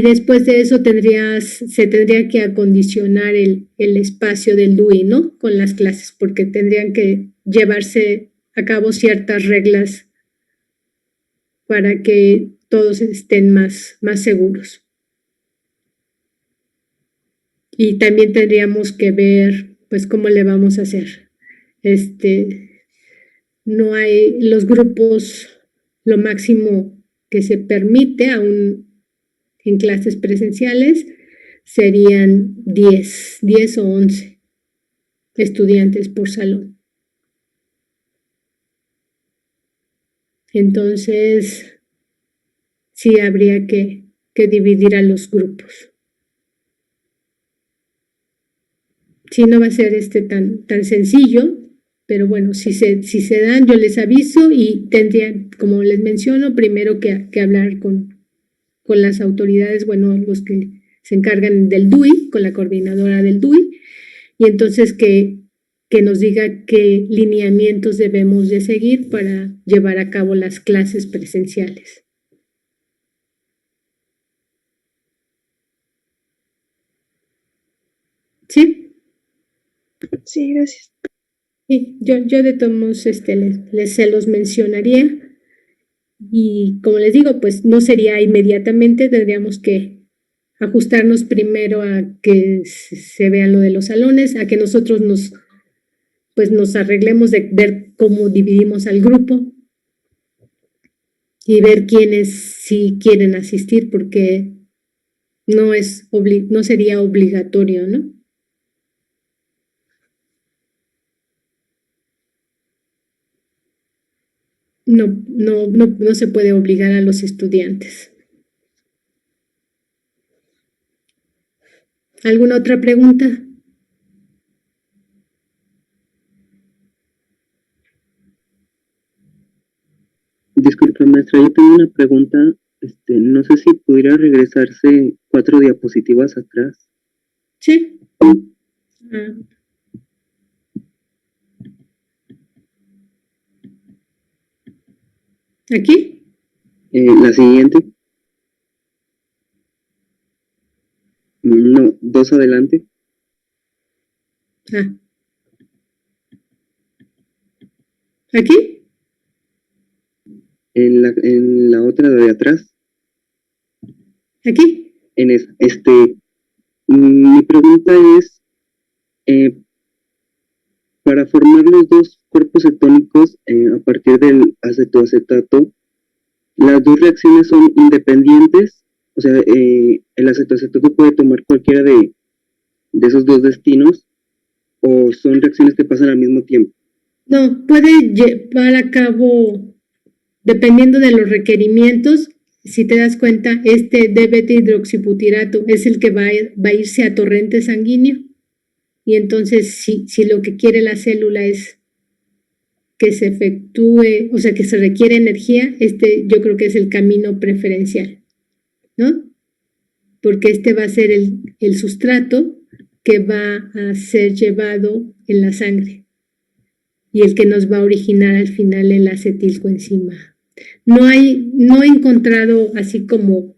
[SPEAKER 1] después de eso se tendría que acondicionar el espacio del DUI, ¿no? Con las clases, porque tendrían que llevarse a cabo ciertas reglas para que todos estén más seguros. Y también tendríamos que ver, pues, cómo le vamos a hacer. No hay los grupos, lo máximo que se permite aún en clases presenciales serían 10 o 11 estudiantes por salón. Entonces, sí habría que dividir a los grupos. Sí, no va a ser tan sencillo, pero bueno, si se dan, yo les aviso y tendrían, como les menciono, primero que hablar con las autoridades, bueno, los que se encargan del DUI, con la coordinadora del DUI, y entonces que nos diga qué lineamientos debemos de seguir para llevar a cabo las clases presenciales. ¿Sí?
[SPEAKER 6] Sí, gracias.
[SPEAKER 1] Sí, yo de todos modos se los mencionaría y como les digo, pues no sería inmediatamente, tendríamos que ajustarnos primero a que se vean lo de los salones, a que nosotros nos arreglemos de ver cómo dividimos al grupo y ver quiénes sí quieren asistir, porque no sería obligatorio, ¿no? No se puede obligar a los estudiantes. ¿Alguna otra pregunta?
[SPEAKER 7] Disculpe, maestra, yo tengo una pregunta. No sé si pudiera regresarse 4 diapositivas atrás.
[SPEAKER 1] Sí. ¿Aquí?
[SPEAKER 7] La siguiente. No, 2 adelante.
[SPEAKER 1] ¿Aquí?
[SPEAKER 7] En la otra de atrás.
[SPEAKER 1] ¿Aquí?
[SPEAKER 7] En esa. Mi pregunta es, para formar los dos cuerpos cetónicos a partir del acetoacetato, ¿las dos reacciones son independientes? O sea, el acetoacetato puede tomar cualquiera de esos dos destinos, ¿o son reacciones que pasan al mismo tiempo?
[SPEAKER 1] No, puede llevar a cabo, dependiendo de los requerimientos. Si te das cuenta, D-beta-hidroxibutirato es el que va a irse a torrente sanguíneo. Y entonces, si lo que quiere la célula es que se efectúe, o sea, que se requiere energía, yo creo que es el camino preferencial, ¿no? Porque va a ser el sustrato que va a ser llevado en la sangre y el que nos va a originar al final el acetilcoenzima No he encontrado así como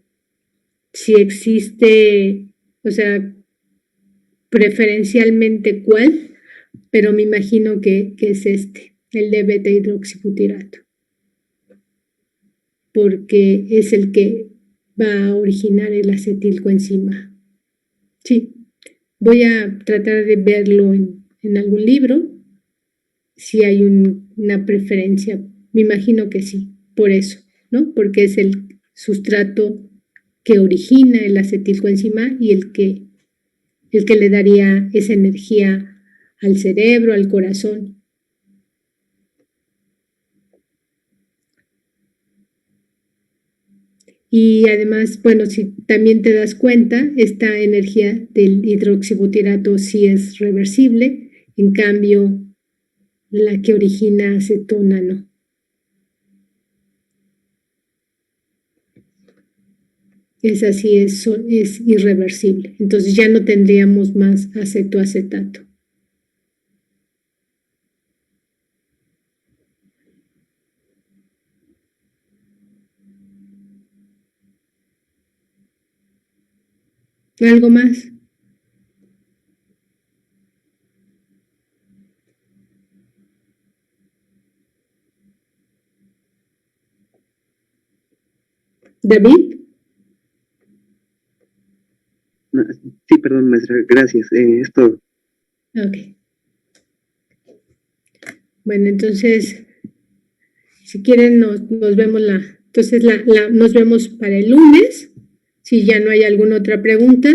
[SPEAKER 1] si existe, o sea, preferencialmente cuál, pero me imagino que es el de beta hidroxibutirato, porque es el que va a originar el acetilcoenzima. Sí, voy a tratar de verlo en algún libro, si hay una preferencia, me imagino que sí, por eso, ¿no? Porque es el sustrato que origina el acetilcoenzima y el que le daría esa energía al cerebro, al corazón. Y además, bueno, si también te das cuenta, esta energía del hidroxibutirato sí es reversible, en cambio, la que origina acetona no. Esa sí es irreversible. Entonces ya no tendríamos más acetoacetato. ¿Algo más? ¿David?
[SPEAKER 7] No, sí, perdón, maestra, gracias. Es todo.
[SPEAKER 1] Ok. Bueno, entonces, si quieren, nos vemos nos vemos para el lunes, si ya no hay alguna otra pregunta.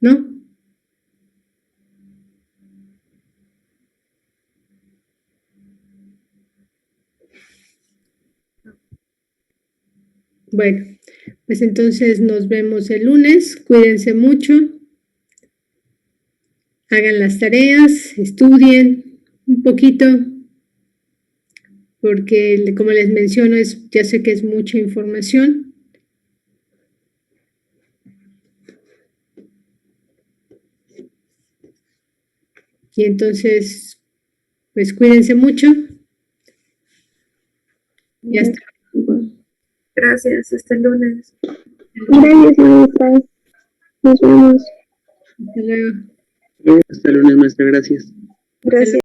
[SPEAKER 1] ¿No? Bueno, pues entonces nos vemos el lunes. Cuídense mucho. Hagan las tareas, estudien un poquito, porque como les menciono, ya sé que es mucha información. Y entonces, pues cuídense mucho. Y hasta
[SPEAKER 3] Gracias, hasta el lunes.
[SPEAKER 6] Gracias, maestra. Nos vemos.
[SPEAKER 1] luego.
[SPEAKER 7] Hasta el lunes, maestra, gracias.
[SPEAKER 6] Gracias.